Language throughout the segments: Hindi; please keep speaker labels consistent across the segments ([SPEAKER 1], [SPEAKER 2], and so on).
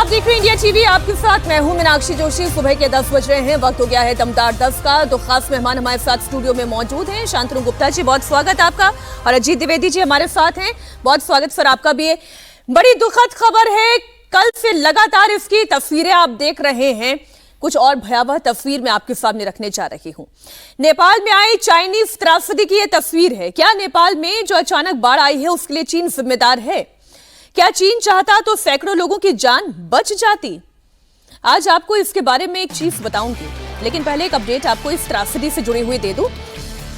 [SPEAKER 1] आप देख रहे हैं इंडिया टीवी, आपके साथ मैं हूं मीनाक्षी जोशी। सुबह के 10 बज रहे हैं, वक्त हो गया है दमदार 10 का। तो खास मेहमान हमारे साथ स्टूडियो में मौजूद हैं। शांतनु गुप्ता जी, बहुत स्वागत आपका। और अजीत द्विवेदी जी हमारे साथ हैं, बहुत स्वागत सर आपका भी है। बड़ी दुखद खबर है, कल से लगातार इसकी तस्वीरें आप देख रहे हैं। कुछ और भयावह तस्वीर मैं आपके सामने रखने जा रही हूं। नेपाल में आई चाइनीज त्रासदी की यह तस्वीर है। क्या नेपाल में जो अचानक बाढ़ आई है उसके लिए चीन जिम्मेदार है? क्या चीन चाहता तो सैकड़ों लोगों की जान बच जाती? आज आपको इसके बारे में एक चीज बताऊंगी, लेकिन पहले एक अपडेट आपको इस त्रासदी से जुड़े हुए दे दूं।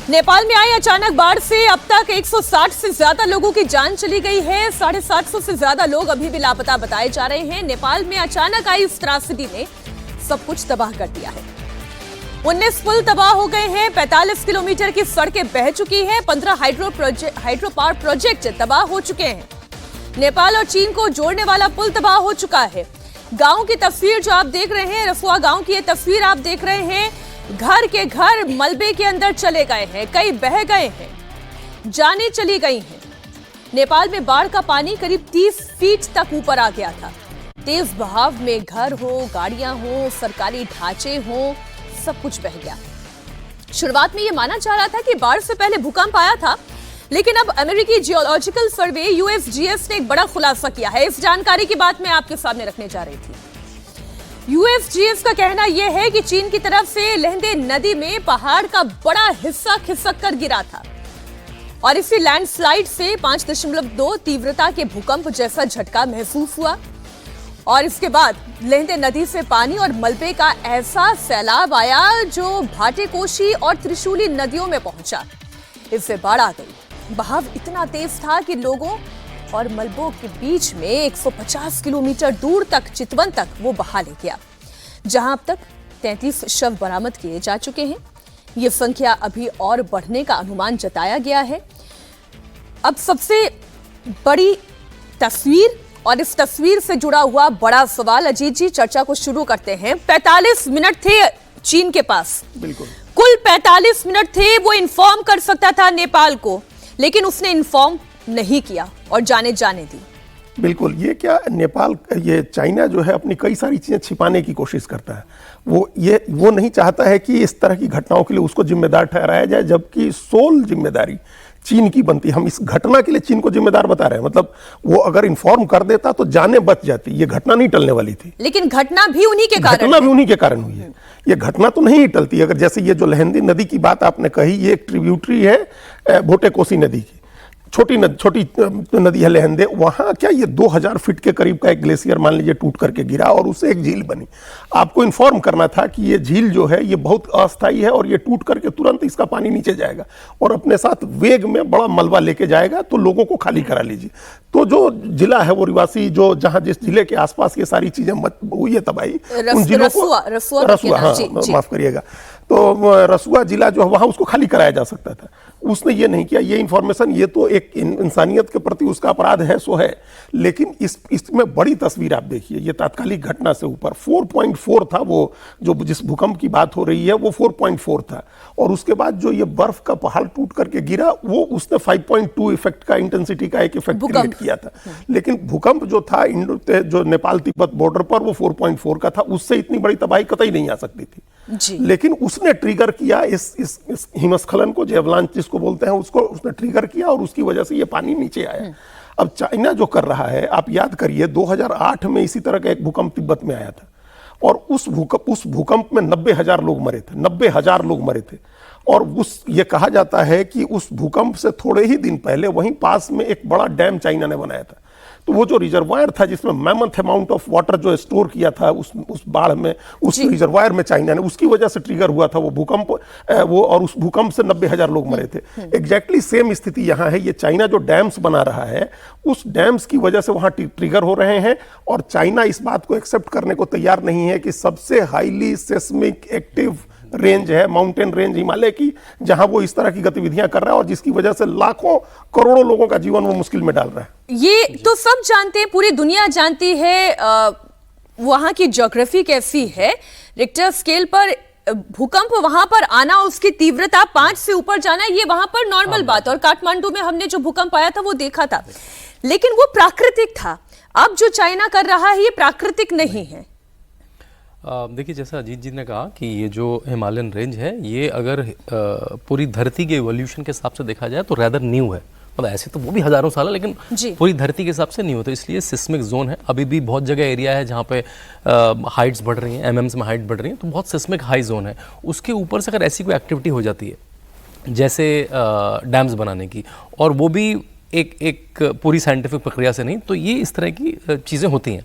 [SPEAKER 1] नेपाल में आई अचानक बाढ़ से अब तक 160 से ज्यादा लोगों की जान चली गई है। 750 से ज्यादा लोग अभी भी लापता बताए जा रहे हैं। नेपाल में अचानक आई इस त्रासदी ने सब कुछ तबाह कर दिया है। 19 पुल तबाह हो गए हैं, 45 किलोमीटर की सड़कें बह चुकी हैं, 15 हाइड्रो पावर प्रोजेक्ट तबाह हो चुके हैं। नेपाल और चीन को जोड़ने वाला पुल तबाह हो चुका है। गांव की तस्वीर जो आप देख रहे हैं, रसुआ गांव की ये तस्वीर आप देख रहे हैं। घर के घर मलबे के अंदर चले गए हैं, कई बह गए हैं, जानें चली गई हैं। नेपाल में बाढ़ का पानी करीब 30 फीट तक ऊपर आ गया था। तेज बहाव में घर हो, गाड़ियां हो, सरकारी ढांचे हो, सब कुछ बह गया। शुरुआत में यह माना जा रहा था कि बाढ़ से पहले भूकंप आया था, लेकिन अब अमेरिकी जियोलॉजिकल सर्वे यूएसजीएस ने एक बड़ा खुलासा किया है। इस जानकारी की बात मैं आपके सामने रखने जा रही थी। यूएसजीएस का कहना यह है कि चीन की तरफ से लहंदे नदी में पहाड़ का बड़ा हिस्सा खिसक कर गिरा था और इसी लैंडस्लाइड से 5.2 तीव्रता के भूकंप जैसा झटका महसूस हुआ। और इसके बाद लहंदे नदी से पानी और मलबे का ऐसा सैलाब आया जो भाटेकोशी और त्रिशूली नदियों में पहुंचा। इससे बाढ़ आ गई। बहाव इतना तेज था कि लोगों और मलबों के बीच में 150 किलोमीटर दूर तक, चितवन तक वो बहा ले गया, जहां अब तक 33 शव बरामद किए जा चुके हैं। ये संख्या अभी और बढ़ने का अनुमान जताया गया है। अब सबसे बड़ी तस्वीर और इस तस्वीर से जुड़ा हुआ बड़ा सवाल, अजीत जी चर्चा को शुरू करते हैं। 45 मिनट थे चीन के पास, बिल्कुल कुल 45 मिनट थे। वो इन्फॉर्म कर सकता था नेपाल को, लेकिन उसने इन्फॉर्म नहीं किया और जाने दी।
[SPEAKER 2] बिल्कुल, ये क्या नेपाल, ये चाइना जो है अपनी कई सारी चीजें छिपाने की कोशिश करता है। वो नहीं चाहता है कि इस तरह की घटनाओं के लिए उसको जिम्मेदार ठहराया जाए, जबकि सोल जिम्मेदारी चीन की बनती। हम इस घटना के लिए चीन को जिम्मेदार बता रहे हैं। मतलब वो अगर इन्फॉर्म कर देता तो जाने बच जाती, ये घटना नहीं टलने वाली थी।
[SPEAKER 1] लेकिन घटना भी उन्हीं के कारण
[SPEAKER 2] हुई है। ये घटना तो नहीं टलती। अगर जैसे ये जो लहंदी नदी की बात आपने कही, ये एक ट्रिब्यूटरी है भोटेकोशी नदी की, छोटी नदी है लहंदे। वहां क्या ये 2000 फीट के करीब का एक ग्लेशियर मान लीजिए टूट करके गिरा और उससे एक झील बनी। आपको इन्फॉर्म करना था कि ये झील जो है ये बहुत अस्थायी है और ये टूट करके तुरंत इसका पानी नीचे जाएगा और अपने साथ वेग में बड़ा मलबा लेके जाएगा, तो लोगों को खाली करा लीजिए। तो जो जिला है वो रिवासी, जो जहां जिस जिले के आसपास ये सारी चीजें हुई है तबाही, उन जिलों को रसुआ, हाँ माफ करिएगा, तो रसुआ जिला जो है वहां उसको खाली कराया जा सकता था। उसने ये नहीं किया। ये इंफॉर्मेशन, ये तो एक इंसानियत के प्रति उसका अपराध है, सो है, लेकिन इसमें बड़ी तस्वीर आप देखिए। ये तात्कालिक घटना से ऊपर 4.4 था, वो जो जिस भूकंप की बात हो रही है वो 4.4 था। और उसके बाद जो ये बर्फ का पहाड़ टूट करके गिरा, वो उसने 5.2 इफेक्ट का, इंटेंसिटी का एक इफेक्ट क्रिएट किया था। लेकिन भूकंप जो था जो नेपाल तिब्बत बॉर्डर पर, वो 4.4 का था। उससे इतनी बड़ी तबाही कतई नहीं आ सकती थी जी। लेकिन उसने ट्रिगर किया इस हिमस्खलन को, जेवलांच जिसको बोलते हैं, उसको उसने ट्रिगर किया और उसकी वजह से ये पानी नीचे आया। अब चाइना जो कर रहा है, आप याद करिए 2008 में इसी तरह का एक भूकंप तिब्बत में आया था और उस भूकंप में 90,000 लोग मरे थे। 90,000 लोग मरे थे। और ये कहा जाता है कि उस भूकंप से थोड़े ही दिन पहले वहीं पास में एक बड़ा डैम चाइना ने बनाया था। तो वो जो रिजर्वायर था जिसमें मैमथ अमाउंट ऑफ वाटर जो स्टोर किया था उस बाढ़ में, उस रिजर्वायर में चाइना ने, उसकी वजह से ट्रिगर हुआ था वो भूकंप। और उस भूकंप से 90,000 लोग मरे थे। एग्जैक्टली सेम स्थिति यहाँ है। ये चाइना जो डैम्स बना रहा है, उस डैम्स की वजह से वहां ट्रिगर हो रहे हैं। और चाइना इस बात को एक्सेप्ट करने को तैयार नहीं है कि सबसे हाईली सेस्मिक एक्टिव रेंज है, माउंटेन रेंज हिमालय की, जहां वो इस तरह की गतिविधियां कर रहा है और जिसकी वजह से लाखों करोड़ों लोगों का जीवन वो मुश्किल में डाल रहा है।
[SPEAKER 1] ये तो सब जानते हैं, पूरी दुनिया जानती है वहां की ज्योग्राफी कैसी है। रिक्टर स्केल पर भूकंप वहां पर आना, उसकी तीव्रता 5 से ऊपर जाना, ये वहां पर नॉर्मल बात। और काठमांडू में हमने जो भूकंप आया था वो देखा था, लेकिन वो प्राकृतिक था। अब जो चाइना कर रहा है ये प्राकृतिक नहीं है।
[SPEAKER 3] देखिए, जैसा अजीत जी ने कहा कि ये जो हिमालयन रेंज है ये अगर पूरी धरती के इवोल्यूशन के हिसाब से देखा जाए तो रैदर न्यू है। मतलब ऐसे तो वो भी हजारों साल है, लेकिन पूरी धरती के हिसाब से नहीं होता, इसलिए सिस्मिक जोन है। अभी भी बहुत जगह एरिया है जहाँ पे हाइट्स बढ़ रही हैं, एमएम्स में हाइट बढ़ रही है, तो बहुत सिस्मिक हाई जोन है। उसके ऊपर से अगर ऐसी कोई एक्टिविटी हो जाती है जैसे डैम्स बनाने की, और वो भी एक पूरी साइंटिफिक प्रक्रिया से नहीं, तो ये इस तरह की चीज़ें होती हैं।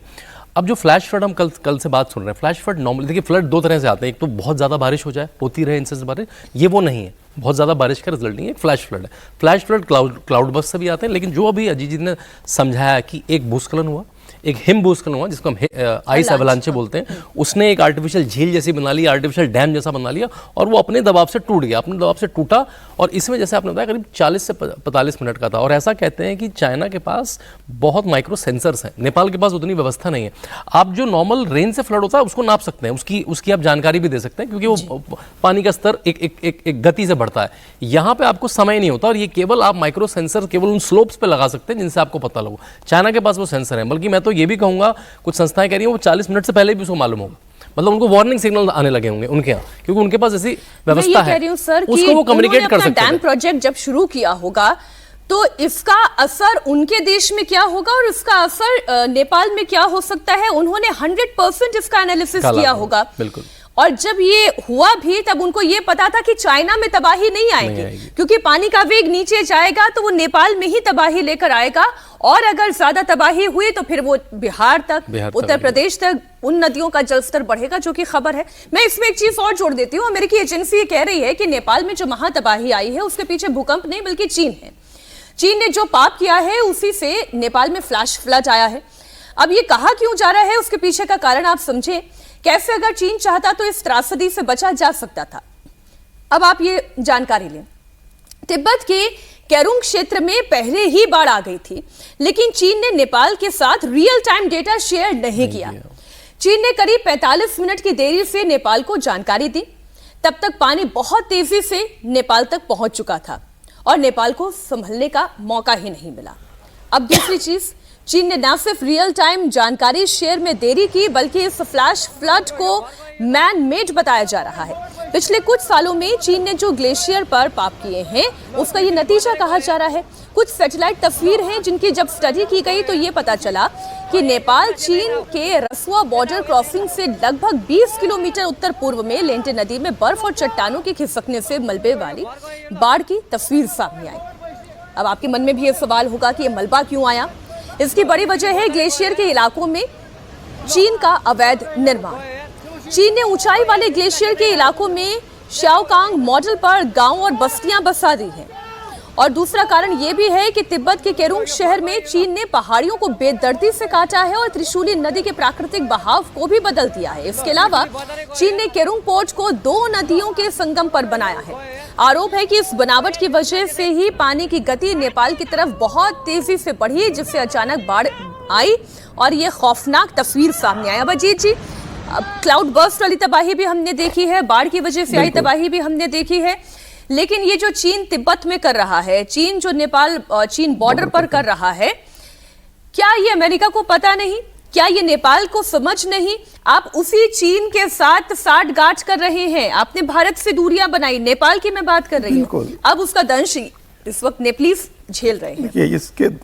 [SPEAKER 3] अब जो फ्लैश फ्लड हम कल से बात सुन रहे हैं, फ्लैश फ्लड नॉर्मली देखिए फ्लड दो तरह से आते हैं। एक तो बहुत ज़्यादा बारिश हो जाए, होती रहे इंसेस बारिश, ये वो नहीं है, बहुत ज़्यादा बारिश का रिजल्ट नहीं है, एक फ्लैश फ्लड है। फ्लैश फ्लड क्लाउड बस्ट से भी आते हैं, लेकिन जो अभी अजीत जी ने समझाया कि एक भूस्खलन हुआ, एक हिम भूस्खलन हुआ जिसको हम आइस एवलांचे बोलते हैं, उसने एक आर्टिफिशियल झील जैसी बना ली, आर्टिफिशियल डैम जैसा बना लिया, और वो अपने दबाव से टूट गया, अपने दबाव से टूटा। और इसमें जैसे आपने बताया करीब 40 से 45 मिनट का था। और ऐसा कहते हैं कि चाइना के पास बहुत माइक्रो सेंसर्स हैं, नेपाल के पास उतनी व्यवस्था नहीं है। आप जो नॉर्मल रेन से फ्लड होता है उसको नाप सकते हैं, उसकी आप जानकारी भी दे सकते हैं, क्योंकि वो पानी का स्तर एक गति से बढ़ता है। यहाँ पे आपको समय नहीं होता, और ये केवल आप माइक्रो सेंसर केवल उन स्लोप्स पे लगा सकते हैं जिनसे आपको पता लगो। चाइना के पास वो सेंसर है, बल्कि मैं तो ये भी कहूंगा कुछ संस्थाएं कह रही हैं वो 40 मिनट से पहले भी उसको मालूम होगा, मतलब उनको वार्निंग सिग्नल आने लगे होंगे उनके यहाँ, क्योंकि उनके पास ऐसी व्यवस्था है, उसको वो कम्युनिकेट कर सकते हैं।
[SPEAKER 1] डैम प्रोजेक्ट जब शुरू किया होगा तो इसका असर उनके देश में क्या होगा और इसका असर नेपाल में क्या हो सकता है, उन्होंने 100% इसका एनालिसिस किया होगा।
[SPEAKER 3] बिल्कुल।
[SPEAKER 1] और जब ये हुआ भी तब उनको ये पता था कि चाइना में तबाही नहीं आएगी, क्योंकि पानी का वेग नीचे जाएगा तो वो नेपाल में ही तबाही लेकर आएगा, और अगर ज्यादा तबाही हुई तो फिर वो बिहार तक, उत्तर प्रदेश तक उन नदियों का जलस्तर बढ़ेगा, जो कि खबर है। मैं इसमें एक चीज और जोड़ देती हूँ, अमेरिकी एजेंसी ये कह रही है कि नेपाल में जो महातबाही आई है उसके पीछे भूकंप नहीं बल्कि चीन है। चीन ने जो पाप किया है उसी से नेपाल में फ्लैश फ्लड आया है। अब ये कहा क्यों जा रहा है, उसके पीछे का कारण आप समझे, कैसे अगर चीन चाहता तो इस त्रासदी से बचा जा सकता था। अब आप ये जानकारी लें, तिब्बत के केरुंग क्षेत्र में पहले ही बाढ़ आ गई थी, लेकिन चीन ने नेपाल के साथ रियल टाइम डेटा शेयर नहीं किया। चीन ने करीब 45 मिनट की देरी से नेपाल को जानकारी दी, तब तक पानी बहुत तेजी से नेपाल तक पहुंच चुका था और नेपाल को संभलने का मौका ही नहीं मिला। अब दूसरी चीज, चीन ने न सिर्फ रियल टाइम जानकारी शेयर में देरी की, बल्कि इस फ्लैश फ्लड को मैन मेड बताया जा रहा है। पिछले कुछ सालों में चीन ने जो ग्लेशियर पर पाप किए हैं उसका ये नतीजा कहा जा रहा है। कुछ सैटेलाइट तस्वीर हैं जिनकी जब स्टडी की गई तो ये पता चला कि नेपाल चीन के रसुआ बॉर्डर क्रॉसिंग से लगभग 20 किलोमीटर उत्तर पूर्व में लेंटे नदी में बर्फ और चट्टानों के खिसकने से मलबे वाली बाढ़ की तस्वीर सामने आई। अब आपके मन में भी ये सवाल होगा कि ये मलबा क्यों आया। इसकी बड़ी वजह है ग्लेशियर के इलाकों में चीन का अवैध निर्माण। चीन ने ऊंचाई वाले ग्लेशियर के इलाकों में शाओकांग मॉडल पर गांव और बस्तियां बसा दी हैं। और दूसरा कारण यह भी है कि तिब्बत के केरुंग शहर में चीन ने पहाड़ियों को बेदर्दी से काटा है और त्रिशूली नदी के प्राकृतिक बहाव को भी बदल दिया है। इसके अलावा चीन ने केरुंग पोर्ट को 2 नदियों के संगम पर बनाया है। आरोप है कि इस बनावट की वजह से ही पानी की गति नेपाल की तरफ बहुत तेजी से बढ़ी, जिससे अचानक बाढ़ आई और ये खौफनाक तस्वीर सामने आई। अब अजीत जी, क्लाउड बर्स्ट वाली तबाही भी हमने देखी है, बाढ़ की वजह से आई तबाही भी हमने देखी है, लेकिन ये जो चीन तिब्बत में कर रहा है, चीन जो नेपाल चीन बॉर्डर पर कर रहा है, क्या ये अमेरिका को पता नहीं? क्या ये नेपाल को समझ नहीं? आप उसी चीन के साथ साठगांठ कर रहे हैं। आपने भारत से दूरियां बनाई, नेपाल की मैं बात कर रही हूँ, अब उसका दंश इस वक्त नेपलीस झेल रहे हैं।
[SPEAKER 2] ये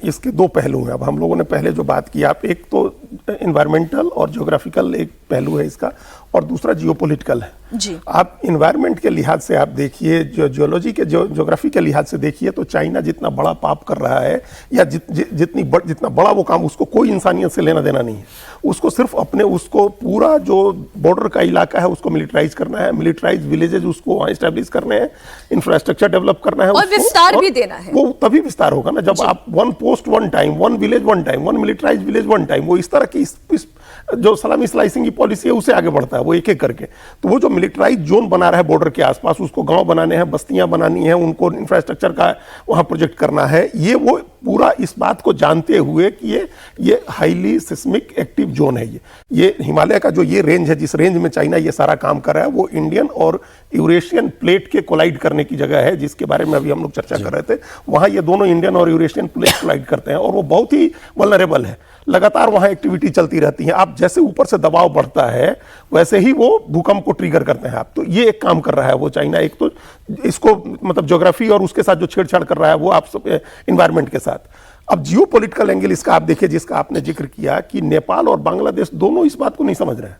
[SPEAKER 2] इसके 2 पहलू हैं। अब हम लोगों ने पहले जो बात की, आप एक तो एनवायरमेंटल और ज्योग्राफिकल एक पहलू है इसका, और दूसरा जियोपॉलिटिकल है
[SPEAKER 1] जी।
[SPEAKER 2] आप इन्वायरमेंट के लिहाज से आप देखिए, जियोलॉजी के ज्योग्राफी के लिहाज से देखिए, तो चाइना जितना बड़ा पाप कर रहा है या जितना बड़ा वो काम, उसको कोई इंसानियत से लेना देना नहीं है। उसको सिर्फ अपने उसको पूरा जो बॉर्डर का इलाका है उसको मिलिटराइज करना है, मिलिटराइज विलेजेज उसको वहाँ एस्टेब्लिश करने हैं, इंफ्रास्ट्रक्चर डेवलप करना है
[SPEAKER 1] और विस्तार भी देना है।
[SPEAKER 2] वो तभी विस्तार होगा ना जब आप 1 post 1 time, 1 village 1 time, 1 militarise village 1 time, वो इस तरह की जो सलामी स्लाइसिंग की पॉलिसी है उसे आगे बढ़ता है वो एक एक करके। तो वो जो मिलिटराइज जोन बना रहा है बॉर्डर के आसपास, उसको गांव बनाने हैं, बस्तियां बनानी है, उनको इंफ्रास्ट्रक्चर का वहां प्रोजेक्ट करना है, ये वो पूरा इस बात को जानते हुए कि ये हाईली सिस्मिक एक्टिव जोन है। ये हिमालय का जो ये रेंज है, जिस रेंज में चाइना ये सारा काम कर रहा है, वो इंडियन और यूरेशियन प्लेट के कोलाइड करने की जगह है, जिसके बारे में अभी हम लोग चर्चा कर रहे थे। वहां ये दोनों इंडियन और यूरेशियन प्लेट कोलाइड करते हैं और वो बहुत ही वल्नरेबल है। लगातार वहां एक्टिविटी चलती रहती है। आप जैसे ऊपर से दबाव बढ़ता है वैसे ही वो भूकंप को ट्रिगर करते हैं आप। तो ये एक काम कर रहा है वो चाइना, एक तो इसको मतलब ज्योग्राफी और उसके साथ जो छेड़छाड़ कर रहा है वो आप इन्वायरमेंट के साथ। अब जियो पॉलिटिकल एंगल इसका आप देखिए, जिसका आपने जिक्र किया कि नेपाल और बांग्लादेश दोनों इस बात को नहीं समझ रहे हैं।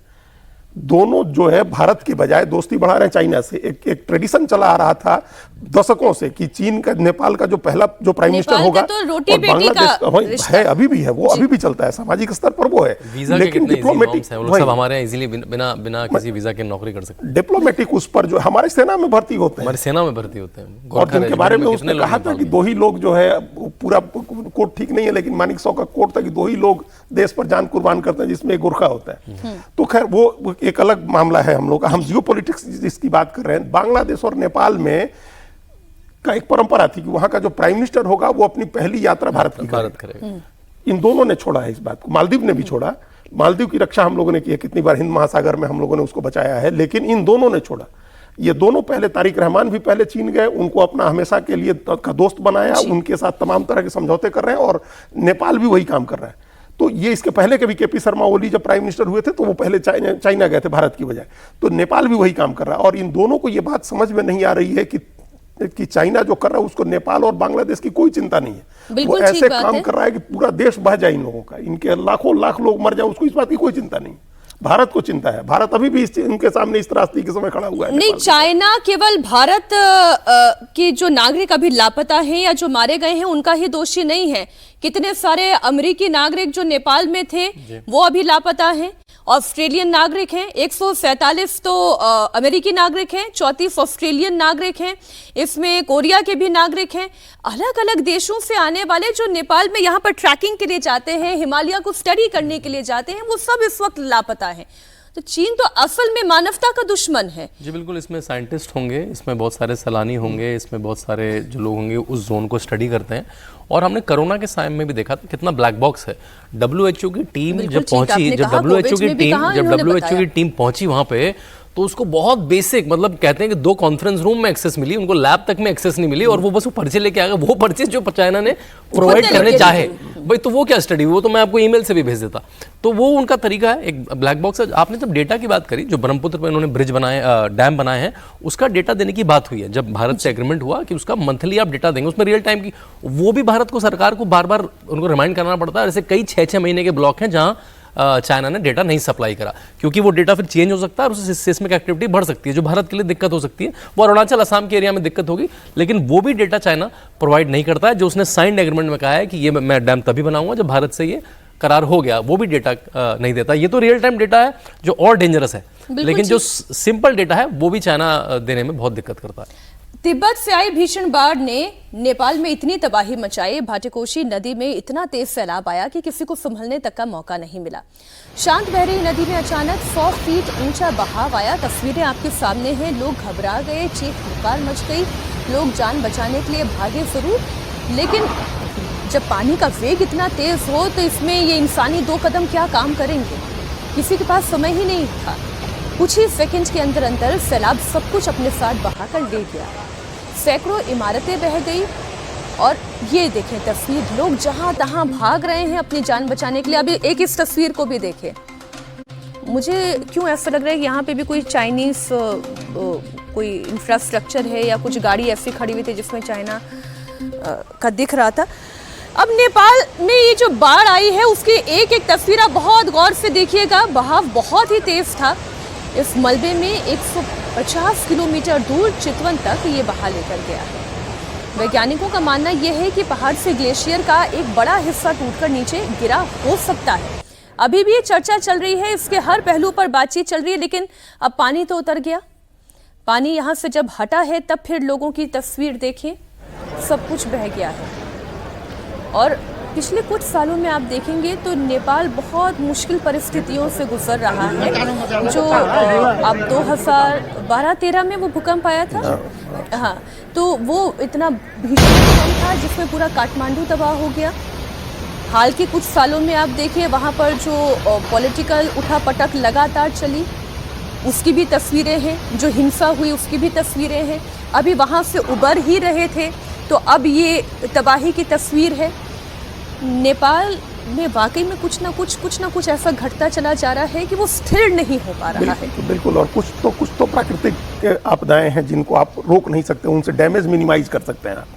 [SPEAKER 2] दोनों जो है भारत के बजाय दोस्ती बढ़ा रहे हैं चाइना से। एक ट्रेडिशन चला आ रहा था दशकों से कि चीन का नेपाल का जो पहला जो प्राइम मिनिस्टर होगा
[SPEAKER 1] तो रोटी
[SPEAKER 2] और
[SPEAKER 1] बेटी
[SPEAKER 2] बांग्लादेश है, अभी भी है, वो अभी भी चलता है, सामाजिक स्तर पर वो है।
[SPEAKER 3] लेकिन डिप्लोमेटिक सब हमारे यहाँ इजीली बिना बिना किसी वीजा के नौकरी कर सकते हैं।
[SPEAKER 2] डिप्लोमेटिक उस पर जो हमारे सेना में भर्ती होते हैं,
[SPEAKER 3] हमारी सेना में भर्ती होते हैं।
[SPEAKER 2] और जिनके बारे में उसने कहा था कि दो ही लोग जो है, पूरा कोट ठीक नहीं है लेकिन मानिक सौ का कोट था कि दो ही लोग देश पर जान कुर्बान करते हैं जिसमें एक गोरखा होता है। तो खैर वो एक अलग मामला है हम लोग का। हम जियो पॉलिटिक्स जिसकी बात कर रहे हैं, बांग्लादेश और नेपाल में का एक परंपरा थी कि वहां का जो प्राइम मिनिस्टर होगा वो अपनी पहली यात्रा भारत करेगा। इन दोनों ने छोड़ा है इस बात को। मालदीव ने भी छोड़ा, मालदीव की रक्षा हम लोगों ने की है, कितनी बार हिंद महासागर में हम लोगों ने उसको बचाया है, लेकिन इन दोनों ने छोड़ा। ये दोनों पहले, तारिक रहमान भी पहले चीन गए, उनको अपना हमेशा के लिए का दोस्त बनाया, उनके साथ तमाम तरह के समझौते कर रहे हैं, और नेपाल भी वही काम कर रहा है। तो ये इसके पहले के भी केपी शर्मा ओली जब प्राइम मिनिस्टर हुए थे तो वो पहले चाइना गए थे भारत की बजाय। तो नेपाल भी वही काम कर रहा है, और इन दोनों को ये बात समझ में नहीं आ रही है कि चाइना जो कर रहा है उसको नेपाल और बांग्लादेश की कोई चिंता नहीं है। वो ऐसे काम कर रहा है कि पूरा देश बह जाए इन लोगों का, इनके लाखों लाख लोग मर जाए, उसको इस बात की कोई चिंता नहीं। भारत को चिंता है, भारत अभी भी इनके सामने इस त्रासदी के समय खड़ा हुआ है।
[SPEAKER 1] नहीं, चाइना केवल भारत के जो नागरिक अभी लापता हैं या जो मारे गए हैं उनका ही दोषी नहीं है। कितने सारे अमेरिकी नागरिक जो नेपाल में थे वो अभी लापता हैं। ऑस्ट्रेलियन नागरिक हैं, 147 तो अमेरिकी नागरिक हैं, 34 ऑस्ट्रेलियन नागरिक हैं, इसमें कोरिया के भी नागरिक हैं। अलग अलग देशों से आने वाले जो नेपाल में यहाँ पर ट्रैकिंग के लिए जाते हैं, हिमालय को स्टडी करने के लिए जाते हैं, वो सब इस वक्त लापता है। तो चीन तो असल में मानवता का दुश्मन है।
[SPEAKER 3] जी बिल्कुल, इसमें साइंटिस्ट होंगे, इसमें बहुत सारे सैलानी होंगे, इसमें बहुत सारे जो लोग होंगे उस जोन को स्टडी करते हैं। और हमने कोरोना के टाइम में भी देखा था कितना ब्लैक बॉक्स है। WHO की टीम जब पहुंची, जब WHO की टीम पहुंची वहां पे, तो उसको बहुत बेसिक, मतलब कहते हैं कि 2 कॉन्फ्रेंस रूम में एक्सेस मिली, उनको लैब तक में एक्सेस नहीं मिली, और वो बस वो पर्चे लेके आ गए, वो पर्चे जो चाइना ने प्रोवाइड करने चाहे। भाई तो वो क्या स्टडी, वो तो मैं आपको ईमेल से भी भेज देता। तो वो उनका तरीका है, एक ब्लैक बॉक्स है। आपने जब डेटा की बात करी, जो ब्रह्मपुत्र पर इन्होंने ब्रिज बनाए, डैम बनाए हैं, उसका डेटा देने की बात हुई है। जब भारत से एग्रीमेंट हुआ कि उसका मंथली आप डेटा देंगे, उसमें रियल टाइम की, वो भी भारत को, सरकार को बार बार उनको रिमाइंड करना पड़ता है। ऐसे कई 6-6 महीने के ब्लॉक हैं जहां चाइना ने डेटा नहीं सप्लाई करा, क्योंकि वो डेटा फिर चेंज हो सकता है और उससे सिस्मिक एक्टिविटी बढ़ सकती है, जो भारत के लिए दिक्कत हो सकती है। वो अरुणाचल, असम के एरिया में दिक्कत होगी, लेकिन वो भी डेटा चाइना प्रोवाइड नहीं करता है। जो उसने साइंड एग्रीमेंट में कहा है कि ये मैं डैम तभी बनाऊंगा जब भारत से ये करार हो गया, वो भी डेटा नहीं देता। ये तो रियल टाइम डेटा है जो और डेंजरस है, लेकिन जो सिंपल डेटा है वो भी चाइना देने में बहुत दिक्कत करता है।
[SPEAKER 1] तिब्बत से आई भीषण बाढ़ ने नेपाल में इतनी तबाही मचाई, भाटीकोशी नदी में इतना तेज सैलाब आया कि किसी को संभलने तक का मौका नहीं मिला। शांत बह रही नदी में अचानक 100 फीट ऊंचा बहाव आया। तस्वीरें आपके सामने हैं। लोग घबरा गए, चीख पुकार मच गई, लोग जान बचाने के लिए भागे जरूर, लेकिन जब पानी का वेग इतना तेज हो तो इसमें ये इंसानी 2 कदम क्या काम करेंगे, किसी के पास समय ही नहीं था। कुछ ही सेकंड के अंदर अंदर सैलाब सब कुछ अपने साथ बहाकर ले गया। सैकड़ों इमारतें बह गई, और ये देखें तस्वीर, लोग जहां तहां भाग रहे हैं अपनी जान बचाने के लिए। अभी एक इस तस्वीर को भी देखें। मुझे क्यों ऐसा लग रहा है कि यहाँ पे भी कोई चाइनीज कोई इंफ्रास्ट्रक्चर है या कुछ गाड़ी ऐसी खड़ी हुई थी जिसमें चाइना का दिख रहा था। अब नेपाल में ये जो बाढ़ आई है उसकी एक एक तस्वीर आप बहुत गौर से देखिएगा। बहाव बहुत ही तेज था। इस मलबे में 150 किलोमीटर दूर चितवन तक ये बहा लेकर गया है। वैज्ञानिकों का मानना यह है कि पहाड़ से ग्लेशियर का एक बड़ा हिस्सा टूटकर नीचे गिरा हो सकता है। अभी भी ये चर्चा चल रही है, इसके हर पहलू पर बातचीत चल रही है, लेकिन अब पानी तो उतर गया। पानी यहाँ से जब हटा है तब फिर लोगों की तस्वीर देखिए, सब कुछ बह गया है। और पिछले कुछ सालों में आप देखेंगे तो नेपाल बहुत मुश्किल परिस्थितियों से गुजर रहा है। जो अब 2012-13 में वो भूकंप आया था, हाँ, तो वो इतना भीषण भूकंप था जिसमें पूरा काठमांडू तबाह हो गया। हाल के कुछ सालों में आप देखिए वहाँ पर जो पॉलिटिकल उठापटक लगातार चली, उसकी भी तस्वीरें हैं। जो हिंसा हुई उसकी भी तस्वीरें हैं। अभी वहाँ से उबर ही रहे थे तो अब ये तबाही की तस्वीर है। नेपाल में वाकई में कुछ ना कुछ ऐसा घटता चला जा रहा है कि वो स्थिर नहीं हो पा रहा है।
[SPEAKER 2] बिल्कुल, और कुछ तो प्राकृतिक आपदाएं हैं जिनको आप रोक नहीं सकते, उनसे डैमेज मिनिमाइज कर सकते हैं आप,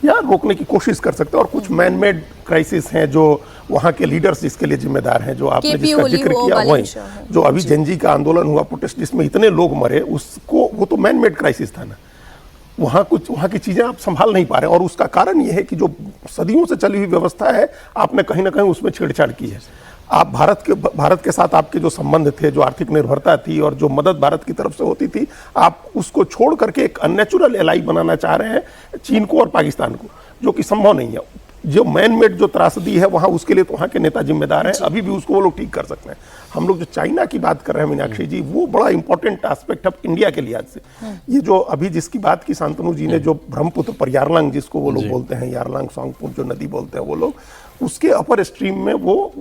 [SPEAKER 2] या रोकने की कोशिश कर सकते हैं। और कुछ मैन मेड क्राइसिस हैं जो वहाँ के लीडर्स जिसके लिए जिम्मेदार हैं, जो आपने जिसका जिक्र किया वही, जो अभी जेनजी का आंदोलन हुआ, प्रोटेस्ट जिसमें इतने लोग मरे, उसको वो तो मैन मेड क्राइसिस था ना। वहाँ की चीज़ें आप संभाल नहीं पा रहे, और उसका कारण ये है कि जो सदियों से चली हुई व्यवस्था है, आपने कहीं ना कहीं उसमें छेड़छाड़ की है। आप भारत के साथ आपके जो संबंध थे, जो आर्थिक निर्भरता थी और जो मदद भारत की तरफ से होती थी, आप उसको छोड़ करके एक अननेचुरल एलाई बनाना चाह रहे हैं चीन को और पाकिस्तान को, जो कि संभव नहीं है। जो मैन मेड जो त्रासदी है वहाँ, उसके लिए तो वहाँ के नेता जिम्मेदार हैं, अभी भी उसको वो लोग ठीक कर सकते हैं। हम लोग जो चाइना की बात कर रहे हैं मीनाक्षी जी, वो बड़ा इंपॉर्टेंट एस्पेक्ट है इंडिया के लिहाज से। ये जो अभी जिसकी बात की शांतनु जी ने, जो ब्रह्मपुत्र पर यारलंग जिसको वो लोग बोलते हैं, यारलंग सांगपुर जो नदी बोलते हैं वो लोग, उसके अपर स्ट्रीम में वो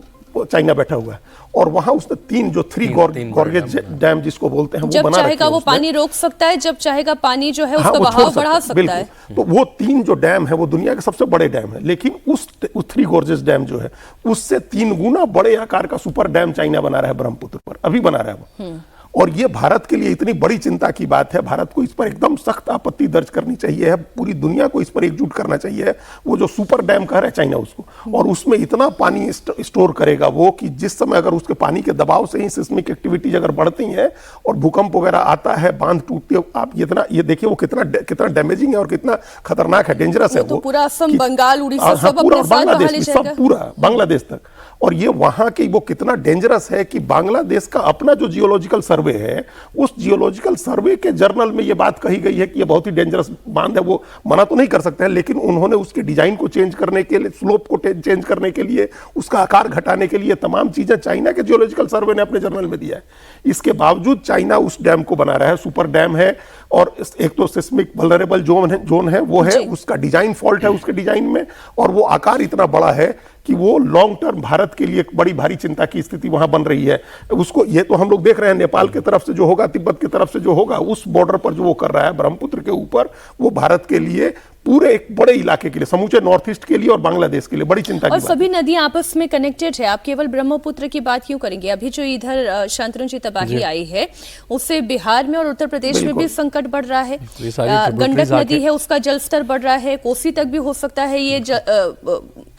[SPEAKER 2] चाइना बैठा हुआ है, और वहां उसने थ्री गॉर्गेज डैम जिसको बोलते हैं वो
[SPEAKER 1] जब
[SPEAKER 2] बना
[SPEAKER 1] चाहेगा वो पानी रोक सकता है, जब चाहेगा पानी जो है उसका बहाव बढ़ा सकता है।
[SPEAKER 2] तो वो 3 जो डैम है वो दुनिया के सबसे बड़े डैम है, लेकिन उस 3 गॉर्गेज डैम जो है उससे 3 गुना बड़े आकार का सुपर डैम चाइना बना रहा है ब्रह्मपुत्र पर, अभी बना रहा है वो। और ये भारत के लिए इतनी बड़ी चिंता की बात है, भारत को इस पर एकदम सख्त आपत्ति दर्ज करनी चाहिए है, पूरी दुनिया को इस पर एकजुट करना चाहिए है। वो जो सुपर डैम कह रहा है चाइना उसको, और उसमें इतना पानी स्टोर करेगा वो कि जिस समय अगर उसके पानी के दबाव से ही सिस्मिक एक्टिविटीज अगर बढ़ती हैं और भूकंप वगैरह आता है, बांध टूटती है, आप ये देखिए वो कितना डैमेजिंग है और कितना खतरनाक है, डेंजरस है वो।
[SPEAKER 1] पूरा असम, बंगाल, उड़ीसा सब अपने साथ बहा ले जाएगा,
[SPEAKER 2] पूरा बांग्लादेश तक। और ये वहां के वो कितना डेंजरस है कि बांग्लादेश का अपना जो जियोलॉजिकल सर्वे है, उस जियोलॉजिकल सर्वे के जर्नल में ये बात कही गई है कि ये बहुत ही डेंजरस बांध है। वो मना तो नहीं कर सकते हैं, लेकिन उन्होंने उसके डिजाइन को चेंज करने के लिए, स्लोप को चेंज करने के लिए, उसका आकार घटाने के लिए तमाम चीजें चाइना के जियोलॉजिकल सर्वे ने अपने जर्नल में दिया है। इसके बावजूद चाइना उस डैम को बना रहा है, सुपर डैम है, और एक तो सिस्मिक वल्नरेबल जोन है वो है, उसका डिजाइन फॉल्ट है उसके डिजाइन में, और वो आकार इतना बड़ा है कि वो लॉन्ग टर्म भारत के लिए एक बड़ी भारी चिंता की स्थिति वहां बन रही है। उसको ये तो हम लोग देख रहे हैं, नेपाल की तरफ से जो होगा, तिब्बत की तरफ से जो होगा, उस बॉर्डर पर जो वो कर रहा है ब्रह्मपुत्र के ऊपर, वो भारत के लिए, पूरे एक बड़े इलाके के लिए, समूचे नॉर्थ ईस्ट के लिए और बांग्लादेश के लिए बड़ी चिंता की बात है।
[SPEAKER 1] और सभी नदियां आपस में कनेक्टेड है। आप केवल ब्रह्मपुत्र की बात क्यों करेंगे? अभी जो इधर शांतनु जी तबाही आई है, उससे बिहार में और उत्तर प्रदेश में भी संकट बढ़ रहा है। गंडक नदी है, उसका जलस्तर बढ़ रहा है, कोसी तक भी हो सकता है ये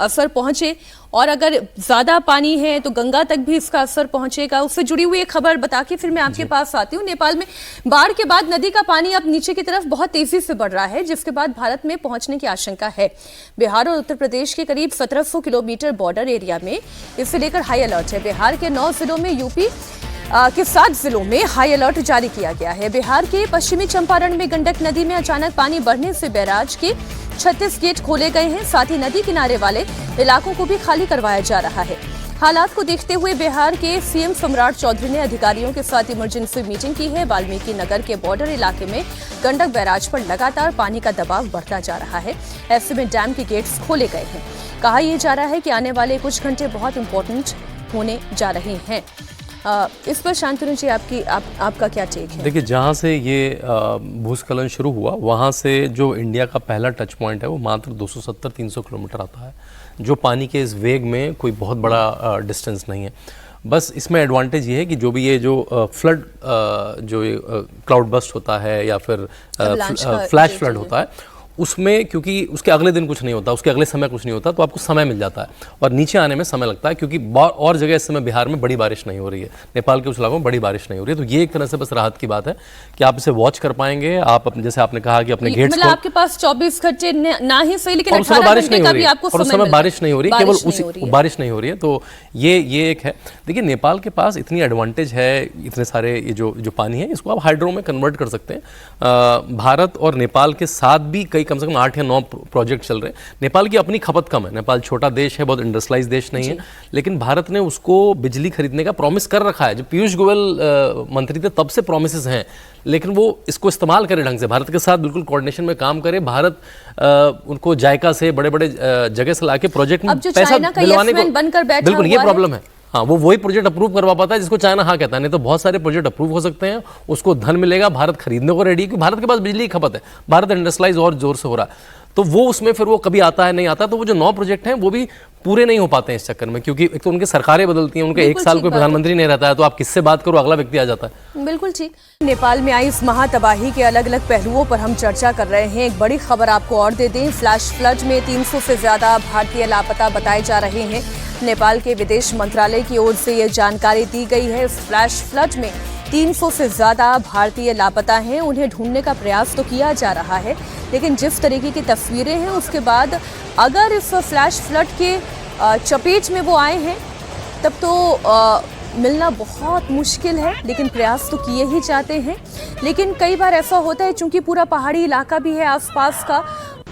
[SPEAKER 1] असर पहुंचे, और अगर ज्यादा पानी है तो गंगा तक भी इसका असर पहुंचेगा। उससे जुड़ी हुई एक खबर बता के फिर मैं आपके पास आती हूँ। नेपाल में बाढ़ के बाद नदी का पानी अब नीचे की तरफ बहुत तेजी से बढ़ रहा है, जिसके बाद भारत में पहुंचने की आशंका है। बिहार और उत्तर प्रदेश के करीब 1700 किलोमीटर बॉर्डर एरिया में इसे लेकर हाई अलर्ट है। बिहार के 9 जिलों में, यूपी के 7 जिलों में हाई अलर्ट जारी किया गया है। बिहार के पश्चिमी चंपारण में गंडक नदी में अचानक पानी बढ़ने से बैराज के 36 गेट खोले गए हैं। साथ ही नदी किनारे वाले इलाकों को भी खाली करवाया जा रहा है। हालात को देखते हुए बिहार के सीएम सम्राट चौधरी ने अधिकारियों के साथ इमरजेंसी मीटिंग की है। वाल्मीकि नगर के बॉर्डर इलाके में गंडक बैराज पर लगातार पानी का दबाव बढ़ता जा रहा है। ऐसे में डैम के गेट्स खोले गए हैं। कहा यह जा रहा है कि आने वाले कुछ घंटे बहुत इंपॉर्टेंट होने जा रहे हैं। इस पर शांतनु जी आपका क्या टेक है?
[SPEAKER 3] देखिए, जहाँ से ये भूस्खलन शुरू हुआ, वहाँ से जो इंडिया का पहला टच पॉइंट है वो मात्र 270-300 किलोमीटर आता है, जो पानी के इस वेग में कोई बहुत बड़ा डिस्टेंस नहीं है। बस इसमें एडवांटेज ये है कि जो भी ये जो फ्लड, जो क्लाउड बस्ट होता है या फिर फ्लैश फ्लड होता है, उसमें क्योंकि उसके अगले दिन कुछ नहीं होता, उसके अगले समय कुछ नहीं होता, तो आपको समय मिल जाता है और नीचे आने में समय लगता है, क्योंकि और जगह इस समय बिहार में बड़ी बारिश नहीं हो रही है, नेपाल के उस इलाकों में बड़ी बारिश नहीं हो रही है। तो ये एक तरह से बस राहत की बात है कि आप इसे वॉच कर पाएंगे। आप जैसे आपने कहा कि अपने गेट्स,
[SPEAKER 1] मतलब आपके पास 24 घंटे ना ही सही, लेकिन
[SPEAKER 3] 18
[SPEAKER 1] बारिश नहीं हो रही है, और उस समय
[SPEAKER 3] बारिश नहीं हो रही, केवल उसी बारिश नहीं हो रही है। तो ये एक है। देखिए, नेपाल के पास इतनी एडवांटेज है, इतने सारे ये जो पानी है, इसको आप हाइड्रो में कन्वर्ट कर सकते हैं। भारत और नेपाल के साथ भी कम से कम 8 या 9 प्रोजेक्ट चल रहे हैं। नेपाल की अपनी खपत कम है, नेपाल छोटा देश है, बहुत इंडस्ट्रियलाइज देश नहीं है, लेकिन भारत ने उसको बिजली खरीदने का प्रॉमिस कर रखा है। जब पीयूष गोयल मंत्री थे तब से प्रॉमिसेस हैं, लेकिन वो इसको इस्तेमाल करे ढंग से, भारत के साथ बिल्कुल कोऑर्डिनेशन में काम करे। भारत उनको जायका से, बड़े बड़े जगह से लाके प्रोजेक्ट में पैसा दिलवाने को, बिल्कुल ये प्रॉब्लम है। हाँ, वो वही प्रोजेक्ट अप्रूव करवा पाता है जिसको चाइना हाँ कहता है। नहीं तो बहुत सारे प्रोजेक्ट अप्रूव हो सकते हैं, उसको धन मिलेगा, भारत खरीदने को रेडी है, क्योंकि भारत के पास बिजली की खपत है, भारत इंडस्ट्रियलाइज और जोर से हो रहा है। तो वो उसमें फिर वो कभी आता है नहीं आता, तो वो जो 9 प्रोजेक्ट हैं वो भी पूरे नहीं हो पाते हैं इस चक्कर में, क्योंकि एक तो उनकी सरकारें बदलती हैं, उनके एक साल कोई प्रधानमंत्री नहीं रहता है, तो आप किससे बात करो, अगला व्यक्ति आ जाता है।
[SPEAKER 1] बिल्कुल ठीक। नेपाल में आई इस महातबाही के अलग अलग पहलुओं पर हम चर्चा कर रहे हैं। एक बड़ी खबर आपको और दे दें, फ्लैश फ्लड में 300 से ज्यादा भारतीय लापता बताए जा रहे हैं। नेपाल के विदेश मंत्रालय की ओर से ये जानकारी दी गई है। फ्लैश फ्लड में 300 से ज्यादा भारतीय लापता हैं। उन्हें ढूंढने का प्रयास तो किया जा रहा है, लेकिन जिस तरीके की तस्वीरें हैं उसके बाद अगर इस फ्लैश फ्लड के चपेट में वो आए हैं तब तो मिलना बहुत मुश्किल है, लेकिन प्रयास तो किए ही जाते हैं। लेकिन कई बार ऐसा होता है, चूंकि पूरा पहाड़ी इलाका भी है आसपास का,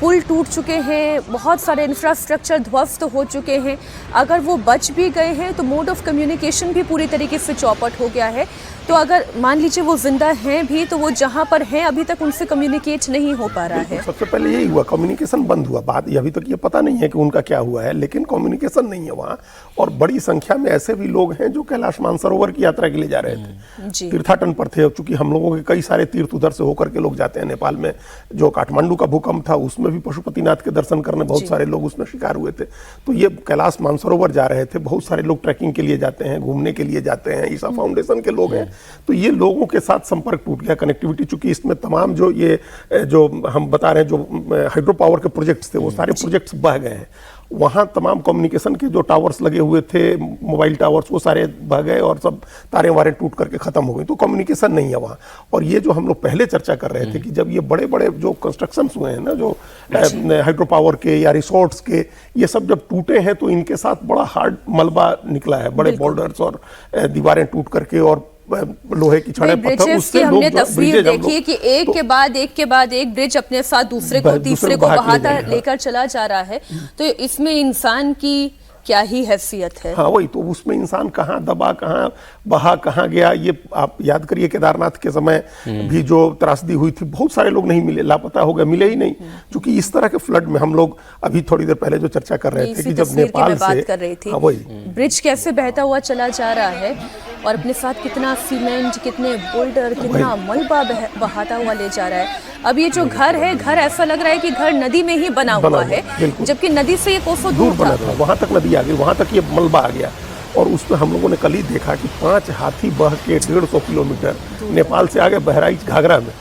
[SPEAKER 1] पुल टूट चुके हैं, बहुत सारे इंफ्रास्ट्रक्चर ध्वस्त हो चुके हैं। अगर वो बच भी गए हैं तो मोड ऑफ कम्युनिकेशन भी पूरी तरीके से चौपट हो गया है। तो अगर मान लीजिए वो जिंदा हैं भी तो वो जहां पर हैं अभी तक उनसे कम्युनिकेट नहीं हो पा रहा है।
[SPEAKER 2] सबसे पहले यही हुआ, कम्युनिकेशन बंद हुआ। बात अभी तक ये पता नहीं है कि उनका क्या हुआ है, लेकिन कम्युनिकेशन नहीं है वहाँ। और बड़ी संख्या में ऐसे भी लोग हैं जो कैलाश मानसरोवर की यात्रा के लिए जा रहे थे, तीर्थाटन पर थे। चूंकि हम लोगों के कई सारे तीर्थ उधर से होकर के लोग जाते हैं नेपाल में। जो काठमांडू का भूकंप था उसमें भी पशुपतिनाथ के दर्शन करने बहुत सारे लोग उसमें शिकार हुए थे। तो ये कैलाश मानसरोवर जा रहे थे। बहुत सारे लोग ट्रैकिंग के लिए जाते हैं, घूमने के लिए जाते हैं, ईसा फाउंडेशन के लोग हैं। तो ये लोगों के साथ संपर्क टूट गया, कनेक्टिविटी। चूंकि इसमें तमाम जो ये जो हम बता रहे हैं जो हाइड्रो पावर के प्रोजेक्ट्स थे वो सारे प्रोजेक्ट्स बह गए हैं। वहाँ तमाम कम्युनिकेशन के जो टावर्स लगे हुए थे, मोबाइल टावर्स, वो सारे बह गए और सब तारें वारें टूट करके खत्म हो गई। तो कम्युनिकेशन नहीं है वहाँ। और ये जो हम लोग पहले चर्चा कर रहे थे कि जब ये बड़े बड़े जो कंस्ट्रक्शंस हुए हैं ना, जो हाइड्रो पावर के या रिसोर्ट्स के, ये सब जब टूटे हैं तो इनके साथ बड़ा हार्ड मलबा निकला है, बड़े बोल्डर्स और दीवारें टूट करके और लोहे की छड़ें, पत्थर, उससे लोग
[SPEAKER 1] हमने तस्वीर देखी कि एक के बाद एक ब्रिज अपने साथ दूसरे को तीसरे को बहाता लेकर चला जा रहा है। तो इसमें इंसान की क्या ही हैसियत है।
[SPEAKER 2] हाँ वही तो, उसमें इंसान कहाँ दबा, कहाँ बहा, कहाँ गया। ये आप याद करिए केदारनाथ के समय भी जो त्रासदी हुई थी, बहुत सारे लोग नहीं मिले, लापता हो गए, मिले ही नहीं। क्योंकि इस तरह के फ्लड में हम लोग अभी थोड़ी देर पहले जो चर्चा कर रहे थे कि जब नेपाल से
[SPEAKER 1] कर रही थी,
[SPEAKER 2] वही
[SPEAKER 1] ब्रिज कैसे बहता हुआ चला जा रहा है और अपने साथ कितना सीमेंट, कितने बोल्डर, कितना मलबा बहाता हुआ ले जा रहा है। अब ये जो घर है, घर ऐसा लग रहा है कि घर नदी में ही बना हुआ है, जबकि नदी से ये कोसों दूर
[SPEAKER 2] बना था। वहां तक नदी आ गई, वहां तक ये मलबा आ गया। और उसमें हम लोगों ने कल ही देखा कि 5 हाथी बह के 150 किलोमीटर नेपाल से आगे बहराइच घाघरा में।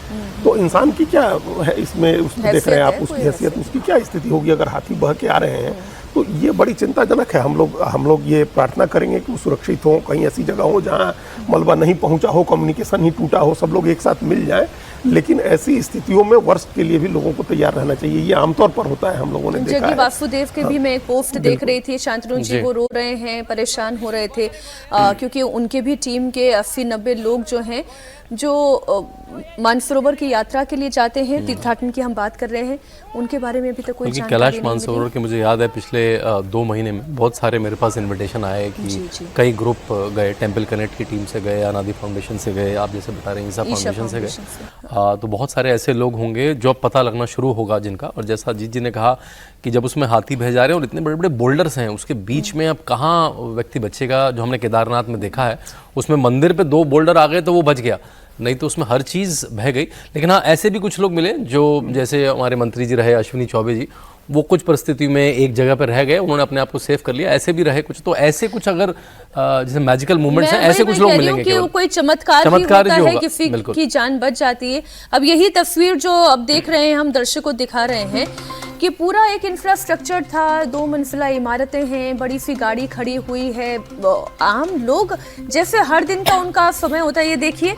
[SPEAKER 2] तो इंसान की क्या है इसमें, उसमें देख रहे हैं आप उसकी हैसियत, उसकी क्या स्थिति होगी अगर हाथी बह के आ रहे हैं। तो ये बड़ी चिंताजनक है। हम लोग ये प्रार्थना करेंगे कि वो सुरक्षित हो, कहीं ऐसी जगह हो जहाँ मलबा नहीं पहुंचा हो, कम्युनिकेशन ही टूटा हो, सब लोग एक साथ मिल जाएं। लेकिन ऐसी स्थितियों में वर्स्ट के लिए भी लोगों को तैयार रहना चाहिए। ये आमतौर पर होता है, हम लोगों ने देखा है।
[SPEAKER 1] जग्गी वासुदेव के भी मैं एक पोस्ट देख रही थी, शांतनु जी वो रो रहे हैं, परेशान हो रहे थे, क्योंकि उनके भी टीम के 80-90 लोग जो हैं जो मानसरोवर की यात्रा के लिए जाते हैं, तीर्थाटन की हम बात कर रहे हैं, उनके बारे में अभी तक कोई जानकारी नहीं।
[SPEAKER 3] कैलाश मानसरोवर के मुझे याद है पिछले 2 महीने में बहुत सारे मेरे पास इनविटेशन आए कि कई ग्रुप गए, टेम्पल कनेक्ट की टीम से गए, अनादि फाउंडेशन से गए, आप जैसे बता रहे हैं ईसा फाउंडेशन से गए। तो बहुत सारे ऐसे लोग होंगे जो अब पता लगना शुरू होगा जिनका। और जैसा अजीत जी ने कहा कि जब उसमें हाथी बह जा रहे हैं और इतने बड़े बड़े बोल्डर्स हैं, उसके बीच में अब कहाँ व्यक्ति बचेगा। जो हमने केदारनाथ में देखा है, उसमें मंदिर पे 2 बोल्डर आ गए तो वो बच गया, नहीं तो उसमें हर चीज़ बह गई। लेकिन हाँ, ऐसे भी कुछ लोग मिले जो जैसे हमारे मंत्री जी रहे अश्विनी चौबे जी, वो कुछ परिस्थिति में एक जगह पर रह गए, उन्होंने अपने आप को सेव कर लिया। ऐसे भी रहे कुछ। तो ऐसे कुछ अगर जैसे मैजिकल मूवमेंट्स हैं, ऐसे कुछ लोग मिलेंगे
[SPEAKER 1] कि वो कोई चमत्कार ही होता है, किसी की जान बच जाती है। अब यही तस्वीर जो अब देख रहे हैं हम, दर्शकों दिखा रहे हैं कि पूरा एक इंफ्रास्ट्रक्चर था, 2 मंजिला इमारतें हैं, बड़ी सी गाड़ी खड़ी हुई है। आम लोग जैसे हर दिन का उनका समय होता है, ये देखिए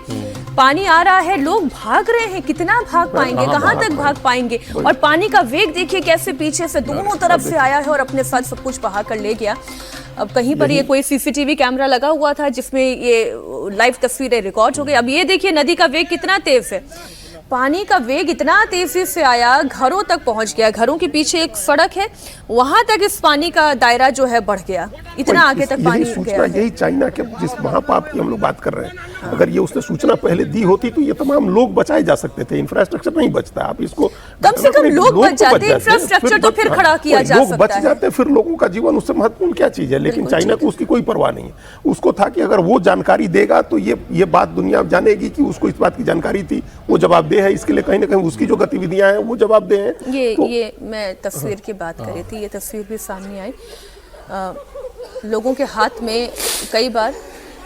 [SPEAKER 1] पानी आ रहा है, लोग भाग रहे हैं। कितना भाग पाएंगे, कहाँ तक भाग पाएंगे। और पानी का वेग देखिए कैसे पीछे से दोनों तरफ से आया है और अपने साथ सब कुछ बहा कर ले गया। अब कहीं पर ये कोई सीसीटीवी कैमरा लगा हुआ था जिसमें ये लाइव तस्वीरें रिकॉर्ड हो गई। अब ये देखिए नदी का वेग कितना तेज है, पानी का वेग इतना तेजी से आया, घरों तक पहुंच गया। घरों के पीछे एक सड़क है, वहां तक इस पानी का दायरा जो है बढ़ गया, इतना आगे तक पानी गया।
[SPEAKER 2] यही चाइना के जिस महापाप की हम लोग बात कर रहे हैं, अगर ये उसने सूचना पहले दी होती तो ये तमाम लोग बचाए जा सकते थे। इंफ्रास्ट्रक्चर नहीं बचता, आप इसको
[SPEAKER 1] कम से कम लोग बच जाते, इंफ्रास्ट्रक्चर तो फिर खड़ा किया जा सकता है।
[SPEAKER 2] लोग बच जाते, फिर लोगों का जीवन उससे महत्वपूर्ण क्या चीज है। लेकिन चाइना को उसकी कोई परवाह नहीं है। उसको था कि अगर वो जानकारी देगा तो ये बात दुनिया जानेगी कि उसको इस बात की जानकारी थी, वो जवाबदेह है। इसके लिए कहीं ना कहीं उसकी जो गतिविधियां हैं वो जवाबदेह हैं।
[SPEAKER 1] ये मैं तस्वीर की बात कर रही थी, ये तस्वीर भी सामने आई। लोगों के हाथ में कई बार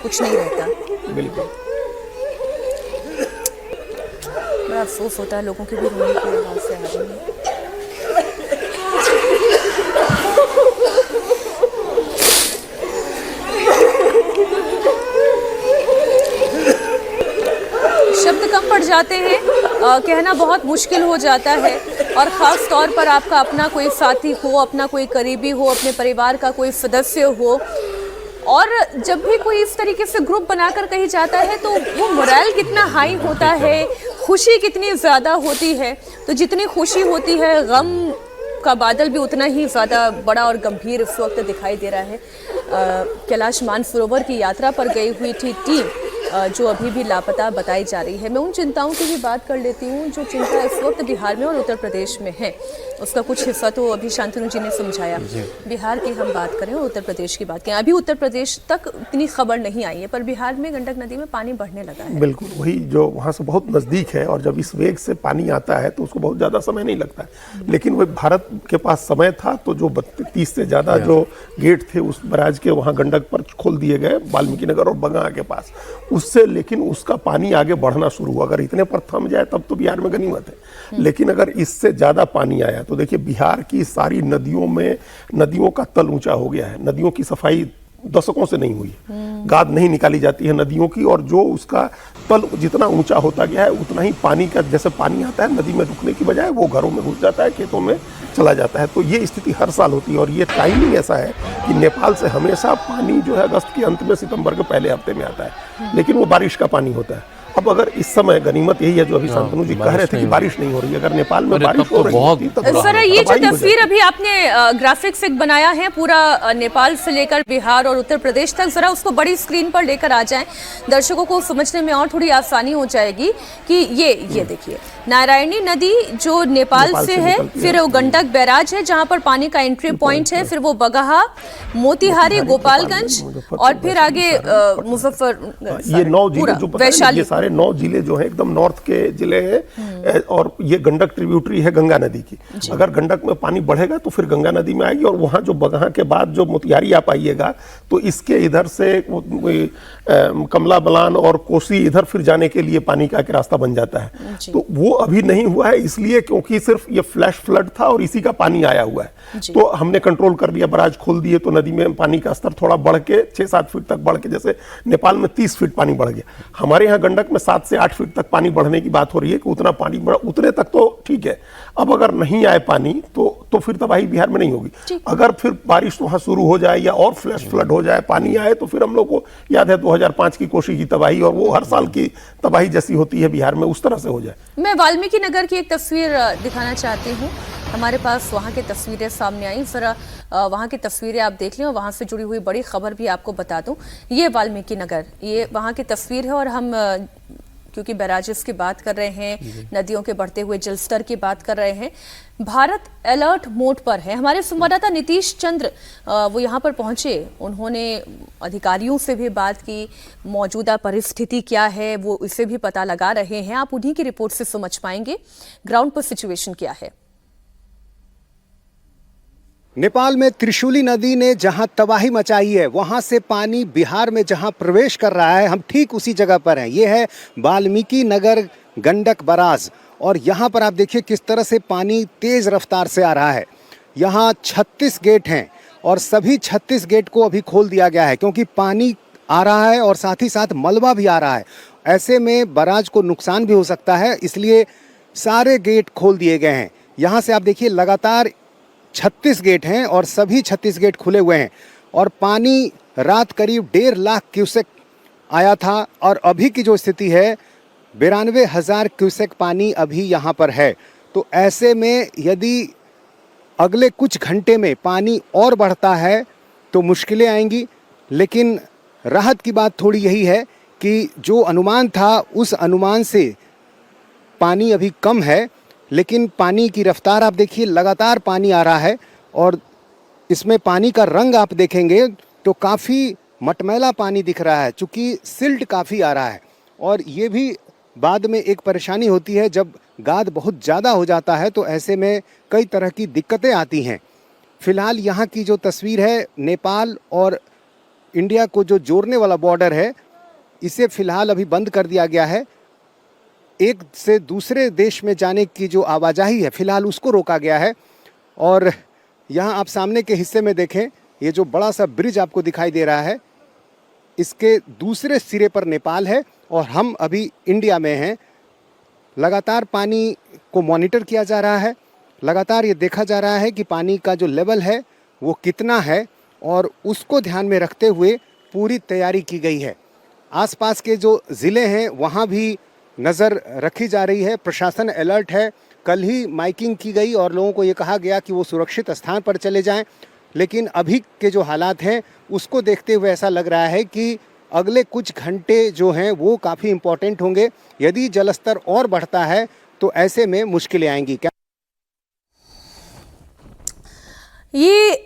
[SPEAKER 1] कुछ नहीं रहता।
[SPEAKER 2] बिल्कुल
[SPEAKER 1] बड़ा अफसोस होता है, लोगों की भी रोने की आवाज़ से आ रही है। शब्द कम पड़ जाते हैं, कहना बहुत मुश्किल हो जाता है। और ख़ास तौर पर आपका अपना कोई साथी हो, अपना कोई करीबी हो, अपने परिवार का कोई सदस्य हो, और जब भी कोई इस तरीके से ग्रुप बनाकर कहीं जाता है तो वो मोरल कितना हाई होता है, खुशी कितनी ज़्यादा होती है। तो जितनी खुशी होती है, गम का बादल भी उतना ही ज़्यादा बड़ा और गंभीर इस वक्त दिखाई दे रहा है। कैलाश मानसरोवर की यात्रा पर गई हुई थी टीम जो अभी भी लापता बताई जा रही है। मैं उन चिंताओं की भी बात कर लेती हूँ जो चिंता इस वक्त बिहार में और उत्तर प्रदेश में है। उसका कुछ हिस्सा तो अभी शांतनु जी ने समझाया। बिहार की हम बात करें और उत्तर प्रदेश की बात करें, अभी उत्तर प्रदेश तक इतनी खबर नहीं आई है, पर बिहार में गंडक नदी में पानी बढ़ने लगा है।
[SPEAKER 2] बिल्कुल, वही जो वहाँ से बहुत नज़दीक है, और जब इस वेग से पानी आता है तो उसको बहुत ज़्यादा समय नहीं लगता है। लेकिन वह भारत के पास समय था तो जो 30 से ज़्यादा जो गेट थे उस बराज के वहाँ गंडक पर खोल दिए गए, वाल्मीकि नगर और बंगा के पास, उससे लेकिन उसका पानी आगे बढ़ना शुरू हुआ। अगर इतने पर थम जाए तब तो बिहार में गनीमत है। लेकिन अगर इससे ज़्यादा पानी आया तो देखिए बिहार की सारी नदियों में, नदियों का तल ऊंचा हो गया है। नदियों की सफाई दशकों से नहीं हुई, गाद नहीं निकाली जाती है नदियों की, और जो उसका तल जितना ऊंचा होता गया है उतना ही पानी का, जैसे पानी आता है नदी में रुकने की बजाय वो घरों में घुस जाता है, खेतों में चला जाता है। तो ये स्थिति हर साल होती है, और ये टाइमिंग ऐसा है कि नेपाल से हमेशा पानी जो है अगस्त के अंत में सितंबर के पहले हफ्ते में आता है, लेकिन वो बारिश का पानी होता है। अब अगर इस समय गनीमत यही है जो अभी शांतनु जी कह रहे थे कि बारिश नहीं हो रही, अगर नेपाल में बारिश हो रही होती तब
[SPEAKER 1] जरा ये जो तस्वीर अभी आपने ग्राफिक्स एक बनाया है पूरा नेपाल से लेकर बिहार और उत्तर प्रदेश तक, जरा उसको बड़ी स्क्रीन पर लेकर आ जाएं, दर्शकों को समझने में और थोड़ी आसानी हो जाएगी कि ये देखिए नारायणी नदी जो नेपाल से है, फिर वो गंडक बैराज है जहां पर पानी का एंट्री पॉइंट है, फिर वो बगहा, मोतिहारी, गोपालगंज और फिर आगे मुजफ्फर,
[SPEAKER 2] ये 9 जिले जो
[SPEAKER 1] वैशाली,
[SPEAKER 2] 9 जिले जो हैं एकदम नॉर्थ के जिले हैं, और ये गंडक ट्रिब्यूटरी है गंगा नदी की। अगर गंडक में पानी बढ़ेगा तो फिर गंगा नदी में आएगी, और वहां जो बगहा के बाद जो मोतिहारी आप आइएगा तो इसके इधर से कमला बलान और कोसी इधर फिर जाने के लिए पानी का एक रास्ता बन जाता है। तो वो अभी नहीं हुआ है इसलिए क्योंकि सिर्फ ये फ्लैश फ्लड था और इसी का पानी आया हुआ है। तो हमने कंट्रोल कर लिया, बराज खोल दिए, तो नदी में पानी का स्तर थोड़ा बढ़ के 6-7 फीट तक बढ़ के, जैसे नेपाल में 30 फीट पानी बढ़ गया, हमारे यहाँ गंडक में 7 से 8 फीट तक पानी बढ़ने की बात हो रही है कि उतना पानी उतने तक तो ठीक है। अब अगर नहीं आए पानी तो फिर तबाही बिहार में नहीं होगी। अगर फिर बारिश वहां शुरू हो जाए या और फ्लैश फ्लड हो जाए, पानी आए, तो फिर हम लोग को याद है 2005 की कोशी की तबाही, और वो हर साल की तबाही जैसी होती है बिहार में, उस तरह से हो जाए।
[SPEAKER 1] मैं वाल्मीकि नगर की एक तस्वीर दिखाना चाहती हूँ, हमारे पास वहाँ की तस्वीरें सामने आई, जरा वहाँ की तस्वीरें आप देख लें और वहाँ से जुड़ी हुई बड़ी खबर भी आपको बता दूं। ये वाल्मीकि नगर, ये वहाँ की तस्वीर है, और हम क्योंकि बैराजेस की बात कर रहे हैं, नदियों के बढ़ते हुए जलस्तर की बात कर रहे हैं, भारत अलर्ट मोड पर है। हमारे संवाददाता नीतीश चंद्र वो यहाँ पर पहुंचे, उन्होंने अधिकारियों से भी बात की, मौजूदा परिस्थिति क्या है वो इसे भी पता लगा रहे हैं। आप उन्हीं की रिपोर्ट से समझ पाएंगे ग्राउंड पर सिचुएशन क्या है।
[SPEAKER 4] नेपाल में त्रिशूली नदी ने जहां तबाही मचाई है, वहां से पानी बिहार में जहां प्रवेश कर रहा है, हम ठीक उसी जगह पर हैं। ये है वाल्मीकि नगर गंडक बराज, और यहाँ पर आप देखिए किस तरह से पानी तेज रफ्तार से आ रहा है। यहाँ 36 गेट हैं और सभी 36 गेट को अभी खोल दिया गया है, क्योंकि पानी आ रहा है और साथ ही साथ मलबा भी आ रहा है। ऐसे में बराज को नुकसान भी हो सकता है, इसलिए सारे गेट खोल दिए गए हैं। यहाँ से आप देखिए लगातार 36 गेट हैं और सभी 36 गेट खुले हुए हैं, और पानी रात करीब 1.5 लाख क्यूसेक आया था, और अभी की जो स्थिति है 92,000 क्यूसेक पानी अभी यहाँ पर है। तो ऐसे में यदि अगले कुछ घंटे में पानी और बढ़ता है तो मुश्किलें आएंगी, लेकिन राहत की बात थोड़ी यही है कि जो अनुमान था उस अनुमान से पानी अभी कम है, लेकिन पानी की रफ्तार आप देखिए, लगातार पानी आ रहा है और इसमें पानी का रंग आप देखेंगे तो काफ़ी मटमैला पानी दिख रहा है, चूँकि सिल्ट काफ़ी आ रहा है। और ये भी बाद में एक परेशानी होती है, जब गाद बहुत ज़्यादा हो जाता है तो ऐसे में कई तरह की दिक्कतें आती हैं। फिलहाल यहाँ की जो तस्वीर है, नेपाल और इंडिया को जो जोड़ने वाला बॉर्डर है, इसे फिलहाल अभी बंद कर दिया गया है। एक से दूसरे देश में जाने की जो आवाजाही है, फिलहाल उसको रोका गया है। और यहाँ आप सामने के हिस्से में देखें, ये जो बड़ा सा ब्रिज आपको दिखाई दे रहा है, इसके दूसरे सिरे पर नेपाल है और हम अभी इंडिया में हैं। लगातार पानी को मॉनिटर किया जा रहा है, लगातार ये देखा जा रहा है कि पानी का जो लेवल है वो कितना है, और उसको ध्यान में रखते हुए पूरी तैयारी की गई है। आसपास के जो ज़िले हैं वहाँ भी नज़र रखी जा रही है, प्रशासन अलर्ट है। कल ही माइकिंग की गई और लोगों को ये कहा गया कि वो सुरक्षित स्थान पर चले जाएं, लेकिन अभी के जो हालात हैं उसको देखते हुए ऐसा लग रहा है कि अगले कुछ घंटे जो हैं वो काफ़ी इम्पोर्टेंट होंगे। यदि जलस्तर और बढ़ता है तो ऐसे में मुश्किलें आएंगी। क्या
[SPEAKER 1] ये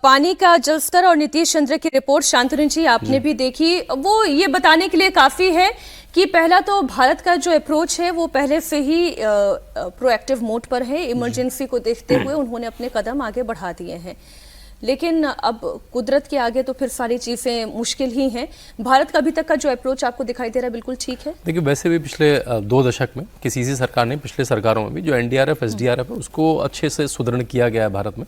[SPEAKER 1] पानी का जलस्तर और नीतीश चंद्र की रिपोर्ट शांतनु जी आपने भी देखी, वो ये बताने के लिए काफ़ी है कि पहला तो भारत का जो अप्रोच है वो पहले से ही प्रोएक्टिव मोड पर है। इमरजेंसी को देखते हुए उन्होंने अपने कदम आगे बढ़ा दिए हैं, लेकिन अब कुदरत के आगे तो फिर सारी चीज़ें मुश्किल ही हैं। भारत का अभी तक का जो अप्रोच आपको दिखाई दे रहा है बिल्कुल ठीक है।
[SPEAKER 3] देखिए, वैसे भी पिछले 2 दशक में किसी सरकार ने, पिछले सरकारों में भी जो NDRF SDRF है उसको अच्छे से सुदृढ़ किया गया है भारत में,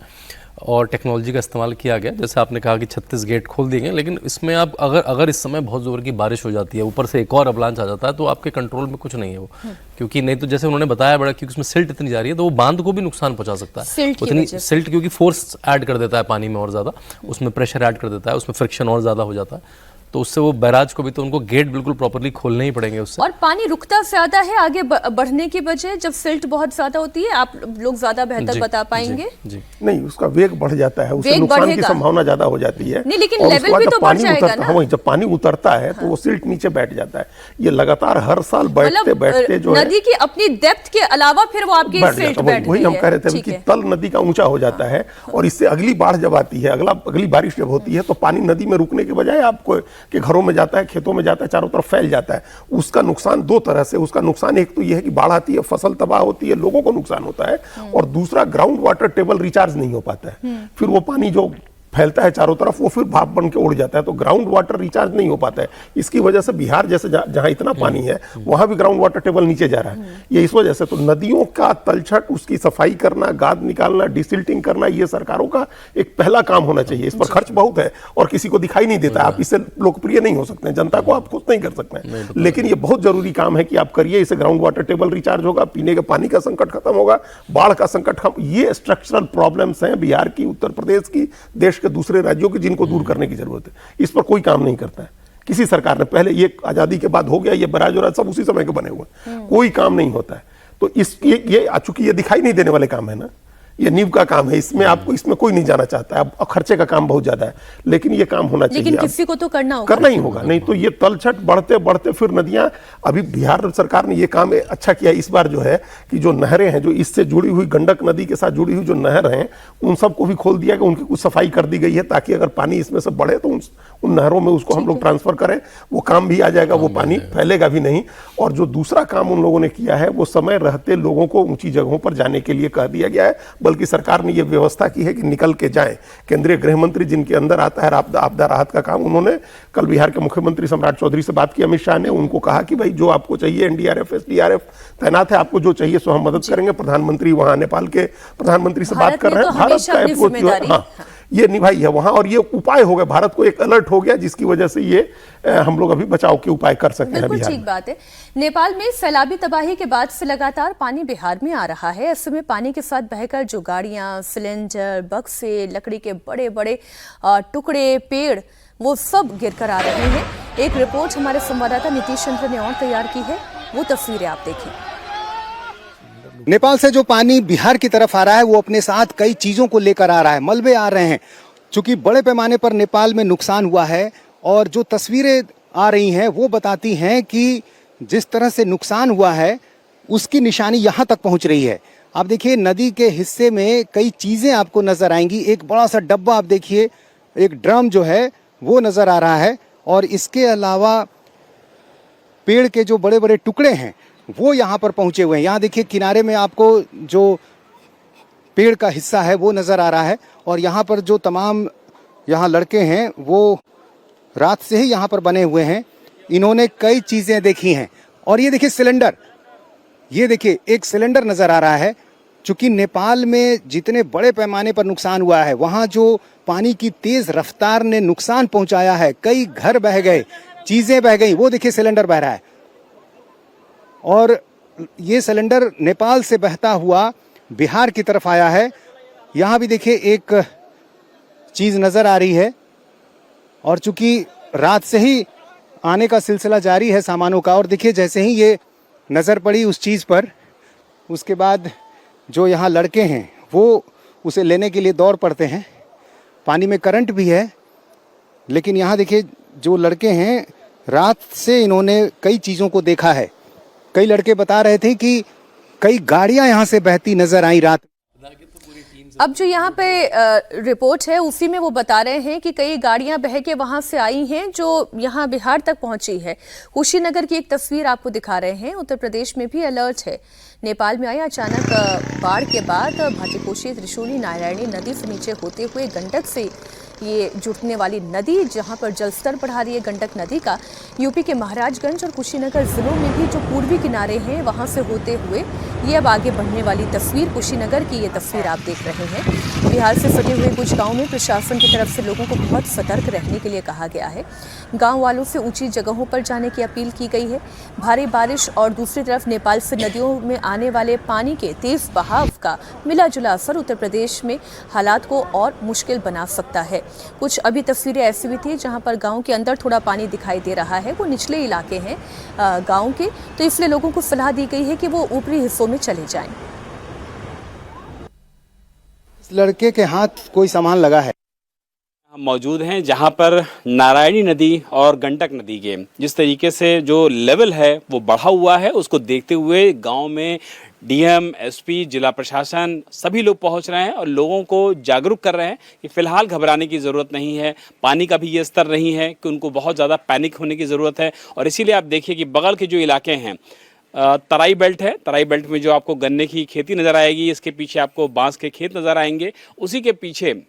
[SPEAKER 3] और टेक्नोलॉजी का इस्तेमाल किया गया। जैसे आपने कहा कि 36 गेट खोल दिए गए, लेकिन इसमें आप अगर इस समय बहुत ज़ोर की बारिश हो जाती है, ऊपर से एक और अवलांच आ जाता है, तो आपके कंट्रोल में कुछ नहीं है वो। क्योंकि नहीं तो जैसे उन्होंने बताया बड़ा, क्योंकि उसमें सिल्ट इतनी जा रही है तो वो बांध को भी नुकसान पहुंचा सकता है। उतनी सिल्ट क्योंकि फोर्स ऐड कर देता है पानी में और ज़्यादा, उसमें प्रेशर ऐड कर देता है, उसमें फ्रिक्शन और ज़्यादा हो जाता है, तो उससे वो बैराज को भी तो उनको गेट बिल्कुल प्रॉपर्ली खोलने ही पड़ेंगे उससे।
[SPEAKER 1] और पानी रुकता ज्यादा है आगे बढ़ने की बजाय, जब सिल्ट बहुत ज्यादा होती है। आप लोग ज्यादा बेहतर बता पाएंगे।
[SPEAKER 2] जी। नहीं, उसका वेग बढ़ जाता है, उससे नुकसान की संभावना ज्यादा हो जाती है।
[SPEAKER 1] नहीं, लेकिन लेवल भी तो बढ़ जाएगा ना।
[SPEAKER 2] हाँ, जब पानी उतरता है तो वो सिल्ट नीचे बैठ जाता है। ये लगातार हर साल बैठते बैठते जो
[SPEAKER 1] नदी की अपनी डेप्थ के अलावा फिर वो आपकी सिल्ट बैठ
[SPEAKER 2] वही हम कह रहे थे कि तल नदी का ऊंचा हो जाता है, और इससे अगली बाढ़ जब आती है, अगली बारिश जब होती है, तो पानी नदी में रुकने के बजाय आपको के घरों में जाता है, खेतों में जाता है, चारों तरफ फैल जाता है। उसका नुकसान 2 तरह से। उसका नुकसान एक तो यह है कि बाढ़ आती है, फसल तबाह होती है, लोगों को नुकसान होता है, और दूसरा ग्राउंड वाटर टेबल रिचार्ज नहीं हो पाता है। फिर वो पानी जो फैलता है चारों तरफ, वो फिर भाप बन के उड़ जाता है, तो ग्राउंड वाटर रिचार्ज नहीं हो पाता है। इसकी वजह से बिहार जैसे जहां इतना पानी है वहां भी ग्राउंड वाटर टेबल नीचे जा रहा है। ये इस वजह से तो नदियों का तलछट, उसकी सफाई करना, गाद निकालना, डिसिल्टिंग करना, ये सरकारों का एक पहला काम होना चाहिए। इस पर खर्च बहुत है और किसी को दिखाई नहीं देता। आप इससे लोकप्रिय नहीं हो सकते हैं, जनता को आप खुश नहीं कर सकते हैं, लेकिन ये बहुत जरूरी काम है कि आप करिए। इससे ग्राउंड वाटर टेबल रिचार्ज होगा, पीने के पानी का संकट खत्म होगा, बाढ़ का संकट खत्म। ये स्ट्रक्चरल प्रॉब्लम्स हैं बिहार की, उत्तर प्रदेश की, देश के दूसरे राज्यों की, जिनको दूर करने की जरूरत है। इस पर कोई काम नहीं करता है किसी सरकार ने। पहले ये आजादी के बाद हो गया, ये बराज और सब उसी समय के बने हुए, कोई काम नहीं होता है। तो ये चूंकि ये दिखाई नहीं देने वाले काम है ना, ये नींव का काम है, इसमें आपको इसमें कोई नहीं जाना चाहता है। अब खर्चे का काम बहुत ज्यादा है, लेकिन ये काम होना चाहिए।
[SPEAKER 1] लेकिन किसी को तो करना
[SPEAKER 2] ही होगा, नहीं तो ये तलछट बढ़ते बढ़ते फिर नदियां। अभी बिहार सरकार ने ये काम अच्छा किया इस बार, जो है कि जो नहरें हैं, जो इससे जुड़ी हुई, गंडक नदी के साथ जुड़ी हुई जो नहर हैं, उन सबको भी खोल दिया गया, उनकी कुछ सफाई कर दी गई है, ताकि अगर पानी इसमें से बढ़े तो उन नहरों में उसको हम लोग ट्रांसफर करें, वो काम भी आ जाएगा, वो पानी फैलेगा भी नहीं। और जो दूसरा काम उन लोगों ने किया है, वो समय रहते लोगों को ऊंची जगहों पर जाने के लिए कह दिया गया है, बल्कि सरकार ने ये व्यवस्था की है कि निकल के जाएं। केंद्रीय गृह मंत्री जिनके अंदर आता है आपदा राहत का काम, उन्होंने कल बिहार के मुख्यमंत्री सम्राट चौधरी से बात की, अमित शाह ने, उनको कहा कि भाई जो आपको चाहिए, NDRF SDRF तैनात है, आपको जो चाहिए सो हम मदद करेंगे। प्रधानमंत्री वहां नेपाल के प्रधानमंत्री से बात कर रहे हैं। भारत का अप्रोच हाँ ये निभाई है वहां, और ये उपाय हो गए, भारत को एक अलर्ट हो गया, जिसकी वजह से ये हम लोग अभी बचाव के उपाय कर सकते हैं।
[SPEAKER 1] बिल्कुल ठीक बात है। नेपाल में सैलाबी तबाही के बाद से लगातार पानी बिहार में आ रहा है। ऐसे में पानी के साथ बहकर जो गाड़ियां, सिलेंडर, बक्से, लकड़ी के बड़े बड़े टुकड़े, पेड़, वो सब गिर कर आ रहे हैं। एक रिपोर्ट हमारे संवाददाता नीतीश चंद्र ने और तैयार की है, वो तस्वीरें आप देखें।
[SPEAKER 4] नेपाल से जो पानी बिहार की तरफ आ रहा है वो अपने साथ कई चीज़ों को लेकर आ रहा है, मलबे आ रहे हैं। चूंकि बड़े पैमाने पर नेपाल में नुकसान हुआ है, और जो तस्वीरें आ रही हैं वो बताती हैं कि जिस तरह से नुकसान हुआ है उसकी निशानी यहाँ तक पहुँच रही है। आप देखिए नदी के हिस्से में कई चीज़ें आपको नजर आएंगी। एक बड़ा सा डब्बा आप देखिए, एक ड्रम जो है वो नजर आ रहा है, और इसके अलावा पेड़ के जो बड़े बड़े टुकड़े हैं वो यहाँ पर पहुँचे हुए हैं। यहाँ देखिए किनारे में आपको जो पेड़ का हिस्सा है वो नजर आ रहा है, और यहाँ पर जो तमाम यहाँ लड़के हैं वो रात से ही यहाँ पर बने हुए हैं। इन्होंने कई चीज़ें देखी हैं, और ये देखिए सिलेंडर, ये देखिए एक सिलेंडर नजर आ रहा है। चूंकि नेपाल में जितने बड़े पैमाने पर नुकसान हुआ है, वहाँ जो पानी की तेज रफ्तार ने नुकसान पहुंचाया है, कई घर बह गए, चीजें बह गई। वो देखिए सिलेंडर बह रहा है, और ये सिलेंडर नेपाल से बहता हुआ बिहार की तरफ आया है। यहाँ भी देखिए एक चीज नजर आ रही है, और चूंकि रात से ही आने का सिलसिला जारी है सामानों का, और देखिए जैसे ही ये नज़र पड़ी उस चीज़ पर, उसके बाद जो यहाँ लड़के हैं वो उसे लेने के लिए दौड़ पड़ते हैं। पानी में करंट भी है, लेकिन यहाँ देखिए जो लड़के हैं रात से इन्होंने कई चीज़ों को देखा है। कई लड़के बता रहे थे कि कई गाड़ियाँ यहाँ से बहती नजर आई रात।
[SPEAKER 1] अब जो यहाँ पे रिपोर्ट है उसी में वो बता रहे हैं कि कई गाड़ियां बह के वहां से आई हैं जो यहाँ बिहार तक पहुंची है। कुशीनगर की एक तस्वीर आपको दिखा रहे हैं। उत्तर प्रदेश में भी अलर्ट है। नेपाल में आई अचानक बाढ़ के बाद भाटीकोशी त्रिशूली नारायणी नदी से नीचे होते हुए गंडक से ये जुड़ने वाली नदी, जहां पर जलस्तर बढ़ा रही है गंडक नदी का, यूपी के महाराजगंज और कुशीनगर जिलों में भी जो पूर्वी किनारे हैं वहां से होते हुए ये अब आगे बढ़ने वाली तस्वीर, कुशीनगर की ये तस्वीर आप देख रहे हैं। बिहार से सटे हुए कुछ गाँव में प्रशासन की तरफ से लोगों को बहुत सतर्क रहने के लिए कहा गया है। गाँव वालों से ऊंची जगहों पर जाने की अपील की गई है। भारी बारिश और दूसरी तरफ नेपाल से नदियों में आने वाले पानी के तेज बहाव का मिला जुला असर उत्तर प्रदेश में हालात को और मुश्किल बना सकता है। कुछ अभी तस्वीरें ऐसी भी थी जहां पर गांव के अंदर थोड़ा पानी दिखाई दे रहा है, वो निचले इलाके हैं गांव के, तो इसलिए लोगों को सलाह दी गई है कि वो ऊपरी हिस्सों में चले जाएं।
[SPEAKER 4] इस लड़के के हाथ कोई सामान लगा है।
[SPEAKER 5] हम मौजूद हैं जहां पर नारायणी नदी और गंडक नदी के जिस तरीके से जो लेवल है वो बढ़ा हुआ है, उसको देखते हुए गांव में डीएम, एसपी, जिला प्रशासन सभी लोग पहुंच रहे हैं और लोगों को जागरूक कर रहे हैं कि फिलहाल घबराने की ज़रूरत नहीं है। पानी का भी ये स्तर नहीं है कि उनको बहुत ज़्यादा पैनिक होने की ज़रूरत है। और इसीलिए आप देखिए कि बगल के जो इलाके हैं, तराई बेल्ट है, तराई बेल्ट में जो आपको गन्ने की खेती नज़र आएगी, इसके पीछे आपको बांस के खेत नज़र आएंगे, उसी के पीछे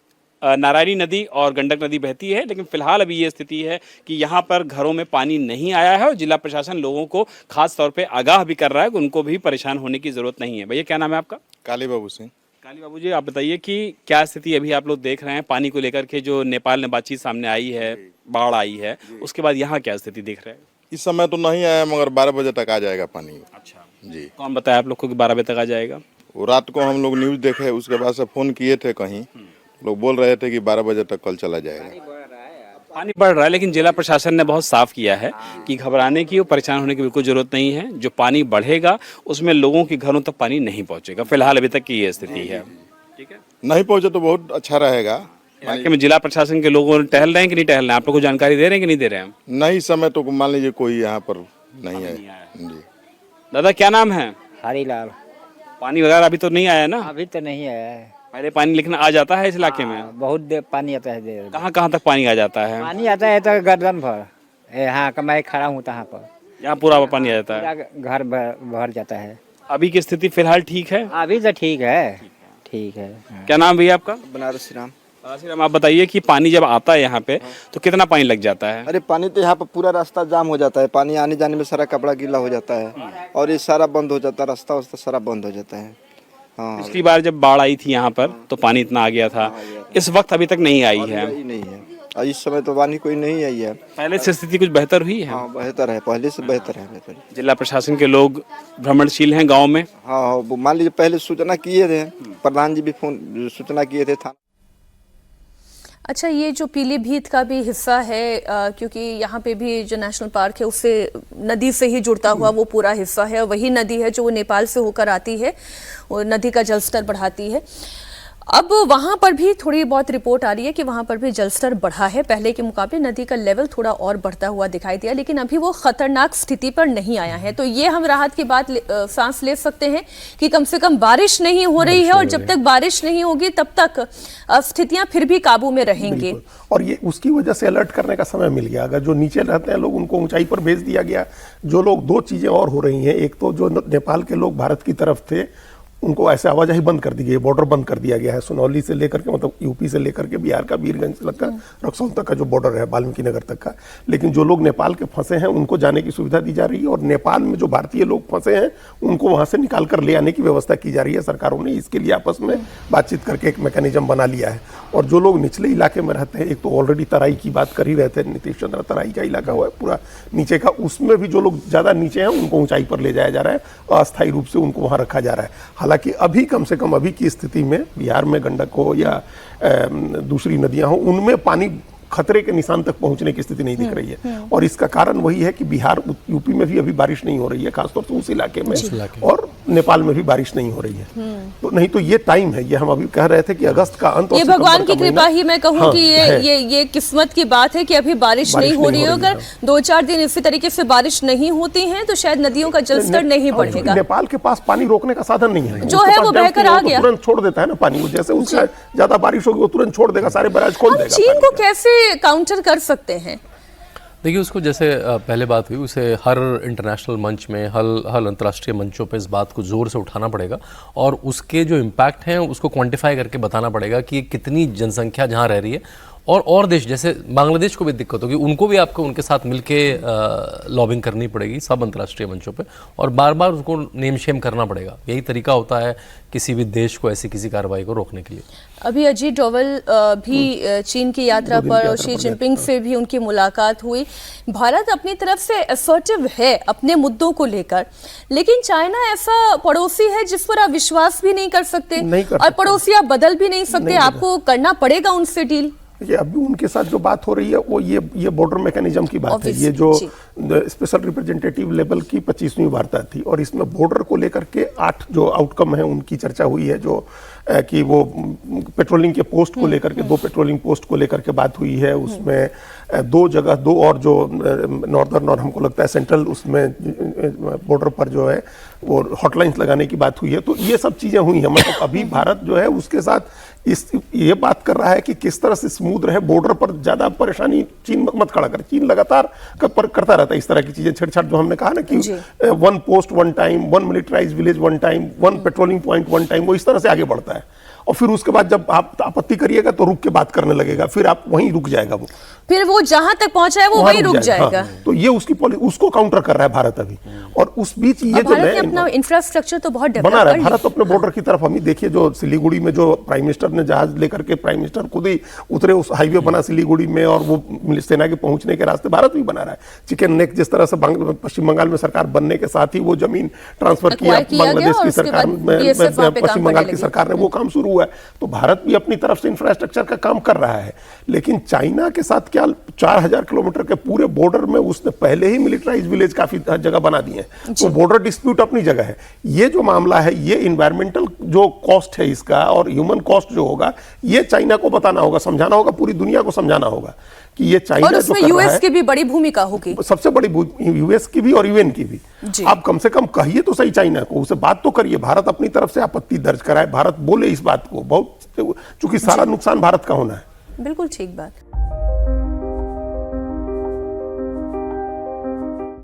[SPEAKER 5] नारायणी नदी और गंडक नदी बहती है। लेकिन फिलहाल अभी ये स्थिति है कि यहाँ पर घरों में पानी नहीं आया है और जिला प्रशासन लोगों को खास तौर पे आगाह भी कर रहा है कि उनको भी परेशान होने की ज़रूरत नहीं है। भैया क्या नाम है आपका?
[SPEAKER 6] काली बाबू सिंह।
[SPEAKER 5] काली बाबू जी, आप बताइए कि क्या स्थिति अभी आप लोग देख रहे हैं पानी को लेकर के, जो नेपाल ने बातचीत सामने आई है, बाढ़ आई है, उसके बाद यहाँ क्या स्थिति दिख रहा है?
[SPEAKER 6] इस समय तो नहीं आया, मगर 12 बजे तक आ जाएगा पानी।
[SPEAKER 5] अच्छा
[SPEAKER 6] जी।
[SPEAKER 5] कौन बताया आप लोग को कि 12 बजे तक आ जाएगा?
[SPEAKER 6] वो रात को हम लोग न्यूज देखे, उसके बाद से फोन किए थे, कहीं लोग बोल रहे थे कि 12 बजे तक कल चला जाएगा।
[SPEAKER 5] पानी बढ़ रहा है, लेकिन जिला प्रशासन ने बहुत साफ किया है कि घबराने की और परेशान होने की बिल्कुल जरूरत नहीं है। जो पानी बढ़ेगा उसमें लोगों के घरों तक पानी नहीं पहुंचेगा। फिलहाल अभी तक की ये स्थिति है। ठीक है,
[SPEAKER 6] नहीं पहुंचे तो बहुत अच्छा रहेगा।
[SPEAKER 5] इलाके में जिला प्रशासन के लोग टहल रहे हैं कि नहीं टहल रहे हैं? आप लोग को जानकारी दे रहे हैं कि नहीं दे रहे हैं?
[SPEAKER 6] नहीं, इस समय तो मान लीजिए कोई यहाँ पर नहीं है। जी।
[SPEAKER 5] दादा क्या नाम है?
[SPEAKER 7] हरीलाल।
[SPEAKER 5] पानी वगैरह अभी तो नहीं आया ना?
[SPEAKER 7] अभी तो नहीं आया है।
[SPEAKER 5] पहले पानी लेकिन आ जाता है इस इलाके में?
[SPEAKER 7] बहुत देर पानी आता है। देर
[SPEAKER 5] कहाँ कहाँ तक पानी आ जाता है?
[SPEAKER 7] पानी आता है तो गर्दन भर, यहाँ का मैं खड़ा हूँ तहाँ पर,
[SPEAKER 5] यहाँ पूरा पानी आ जाता है,
[SPEAKER 7] पूरा घर भर जाता है।
[SPEAKER 5] अभी की स्थिति फिलहाल ठीक है?
[SPEAKER 7] अभी तो ठीक है, ठीक है।
[SPEAKER 5] क्या नाम भैया आपका?
[SPEAKER 8] बनारसी राम।
[SPEAKER 5] राम, आप बताइए कि पानी जब आता है यहाँ पे तो कितना पानी लग जाता है?
[SPEAKER 8] अरे पानी तो यहाँ पर पूरा रास्ता जाम हो जाता है। पानी आने जाने में सारा कपड़ा गीला हो जाता है और ये सारा बंद हो जाता है, रास्ता वास्ता सारा बंद हो जाता है। हाँ,
[SPEAKER 5] पिछली बार जब बाढ़ आई थी यहाँ पर तो पानी इतना आ गया था, इस वक्त अभी तक नहीं आई है।
[SPEAKER 8] नहीं है, और इस समय तो पानी कोई नहीं आई है।
[SPEAKER 5] पहले से स्थिति कुछ बेहतर हुई है?
[SPEAKER 8] हाँ, बेहतर है, पहले से बेहतर है।
[SPEAKER 5] जिला प्रशासन के लोग भ्रमणशील हैं गाँव में?
[SPEAKER 8] हाँ, वो मान लीजिए पहले सूचना किए थे, प्रधान जी भी फोन सूचना किए थे थाना।
[SPEAKER 1] अच्छा, ये जो पीलीभीत का भी हिस्सा है, क्योंकि यहाँ पे भी जो नेशनल पार्क है उससे नदी से ही जुड़ता हुआ वो पूरा हिस्सा है, वही नदी है जो वो नेपाल से होकर आती है और नदी का जलस्तर बढ़ाती है। अब वहां पर भी थोड़ी बहुत रिपोर्ट आ रही है कि वहां पर भी जलस्तर बढ़ा है, पहले के मुकाबले नदी का लेवल थोड़ा और बढ़ता हुआ दिखाई दिया, लेकिन अभी वो खतरनाक स्थिति पर नहीं आया है। तो ये हम राहत की बात सांस ले सकते हैं कि कम से कम बारिश नहीं हो रही है, और जब तक बारिश नहीं होगी तब तक स्थितियां फिर भी काबू में रहेंगी।
[SPEAKER 2] और ये उसकी वजह से अलर्ट करने का समय मिल गया। अगर जो नीचे रहते हैं लोग, उनको ऊंचाई पर भेज दिया गया। जो लोग, दो चीजें और हो रही हैं। एक तो जो नेपाल के लोग भारत की तरफ थे, उनको ऐसे आवाजाही बंद कर दी गई है, बॉर्डर बंद कर दिया गया है। सुनौली से लेकर के, मतलब यूपी से लेकर के बिहार का वीरगंज से लेकर रक्सौल तक का जो बॉर्डर है, वाल्मीकि नगर तक का। लेकिन जो लोग नेपाल के फंसे हैं उनको जाने की सुविधा दी जा रही है, और नेपाल में जो भारतीय लोग फंसे हैं उनको वहां से निकाल कर ले आने की व्यवस्था की जा रही है। सरकारों ने इसके लिए आपस में बातचीत करके एक मैकेनिज्म बना लिया है। और जो लोग निचले इलाके में रहते हैं, एक तो ऑलरेडी तराई की बात कर ही रहे थे नीतीश चंद्र, तराई का इलाका हुआ है पूरा नीचे का, उसमें भी जो लोग ज्यादा नीचे हैं उनको ऊंचाई पर ले जाया जा रहा है, अस्थायी रूप से उनको वहां रखा जा रहा है। हालांकि अभी कम से कम अभी की स्थिति में बिहार में गंडक हो या दूसरी नदियां हो, उनमें पानी खतरे के निशान तक पहुंचने की स्थिति नहीं दिख रही है। और इसका कारण वही है कि बिहार, यूपी में भी अभी बारिश नहीं हो रही है, खासतौर से उस इलाके में, और नेपाल में भी बारिश नहीं हो रही है। तो नहीं तो ये टाइम है, ये हम अभी कह रहे थे कि अगस्त का अंत,
[SPEAKER 1] ये भगवान की कृपा ही मैं कहूँ कि ये किस्मत की बात है कि अभी बारिश नहीं हो रही है। अगर 2-4 दिन इसी तरीके से बारिश नहीं होती है तो शायद नदियों का जलस्तर नहीं बढ़ेगा।
[SPEAKER 2] नेपाल के पास पानी रोकने का साधन नहीं है,
[SPEAKER 1] जो है वो बहकर आ गया,
[SPEAKER 2] तुरंत छोड़ देता है ना पानी। जैसे उसका ज्यादा बारिश होगी वो तुरंत छोड़ देगा, सारे बैराज खोल देगा।
[SPEAKER 1] चीन को कैसे काउंटर कर सकते हैं?
[SPEAKER 3] देखिए, उसको जैसे पहले बात हुई, उसे हर इंटरनेशनल मंच में, हर अंतर्राष्ट्रीय मंचों पे इस बात को जोर से उठाना पड़ेगा, और उसके जो इम्पैक्ट हैं उसको क्वांटिफाई करके बताना पड़ेगा कि कितनी जनसंख्या जहाँ रह रही है। और देश जैसे बांग्लादेश को भी दिक्कत होगी, उनको भी आपको उनके साथ मिलके लॉबिंग करनी पड़ेगी सब अंतर्राष्ट्रीय मंचों पे, और बार बार उसको नेम शेम करना पड़ेगा। यही तरीका होता है किसी भी देश को ऐसी किसी कार्रवाई को रोकने के लिए।
[SPEAKER 1] अभी अजीत डोवल भी चीन की यात्रा पर, और शी जिनपिंग से भी उनकी मुलाकात हुई। भारत अपनी तरफ से असर्टिव है अपने मुद्दों को लेकर, लेकिन चाइना ऐसा पड़ोसी है जिस पर आप विश्वास भी नहीं कर सकते, और पड़ोसी आप बदल भी नहीं सकते, आपको करना पड़ेगा उनसे डील।
[SPEAKER 2] ये अभी उनके साथ जो बात हो रही है वो ये बॉर्डर मैकेनिज्म की बात है। ये जो स्पेशल रिप्रेजेंटेटिव लेवल की 25वीं वार्ता थी, और इसमें बॉर्डर को लेकर के 8 जो आउटकम है उनकी चर्चा हुई है। जो कि वो पेट्रोलिंग के पोस्ट को लेकर के, 2 पेट्रोलिंग पोस्ट को लेकर के बात हुई है। उसमें 2 जगह, 2 और जो नॉर्दर्न और हमको लगता है सेंट्रल, उसमें बॉर्डर पर जो है वो हॉटलाइंस लगाने की बात हुई है। तो ये सब चीजें हुई हैं। मतलब अभी भारत जो है उसके साथ ये बात कर रहा है कि किस तरह से स्मूथ रहे बॉर्डर पर, ज्यादा परेशानी चीन मत खड़ा कर। चीन लगातार करता रहता है इस तरह की चीजें, छेड़छाड़, जो हमने कहा ना कि 1 post 1 time, 1 militarised village 1 time, 1 patrolling point 1 time, वो इस तरह से आगे बढ़ता है। और फिर उसके बाद जब आप आपत्ति करिएगा तो रुक के बात करने लगेगा, फिर आप वहीं रुक जाएगा, वो
[SPEAKER 1] फिर वो जहां तक पहुंचा है वो वहीं रुक जाएगा।
[SPEAKER 2] हाँ। तो ये उसकी पॉलिसी, उसको काउंटर कर रहा है भारत अभी। और उस बीच ये जो
[SPEAKER 1] भारत ने अपना इंफ्रास्ट्रक्चर तो बहुत डेवलप
[SPEAKER 2] बना रहा है भारत अपने बॉर्डर की तरफ। हम ही देखिए, जो सिलीगुड़ी में जो प्राइम मिनिस्टर ने जहाज लेकर के, प्राइम मिनिस्टर खुद ही उतरे, उस हाईवे बना सिलीगुड़ी में, और वो सेना के पहुंचने के रास्ते भारत भी बना रहा है। चिकन नेक जिस तरह से पश्चिम बंगाल में सरकार बनने के साथ ही वो जमीन ट्रांसफर किया बांग्लादेश की सरकार में, पश्चिम बंगाल की सरकार ने, वो काम शुरू हुआ है। तो भारत भी अपनी तरफ से इंफ्रास्ट्रक्चर का काम कर रहा है। लेकिन चाइना के साथ क्या, 4000 किलोमीटर के पूरे बॉर्डर में उसने पहले ही मिलिटराइज विलेज काफी जगह बना दिए हैं। तो बॉर्डर डिस्प्यूट अपनी जगह है। ये जो मामला है, ये इन्वायरमेंटल जो कॉस्ट है इसका, और ह्यूमन कॉस्ट जो होगा, ये चाइना को बताना होगा, समझाना होगा, पूरी दुनिया को समझाना होगा कि ये चाइना, और उसमें
[SPEAKER 1] यूएस की भी बड़ी भूमिका होगी,
[SPEAKER 2] सबसे बड़ी यूएस की भी और यूएन की भी। आप कम से कम कहिए तो सही चाइना को, उसे बात तो करिए। भारत अपनी तरफ से आपत्ति दर्ज कराए, भारत बोले इस बात को, बहुत, चूंकि सारा नुकसान भारत का होना है।
[SPEAKER 1] बिल्कुल ठीक बात।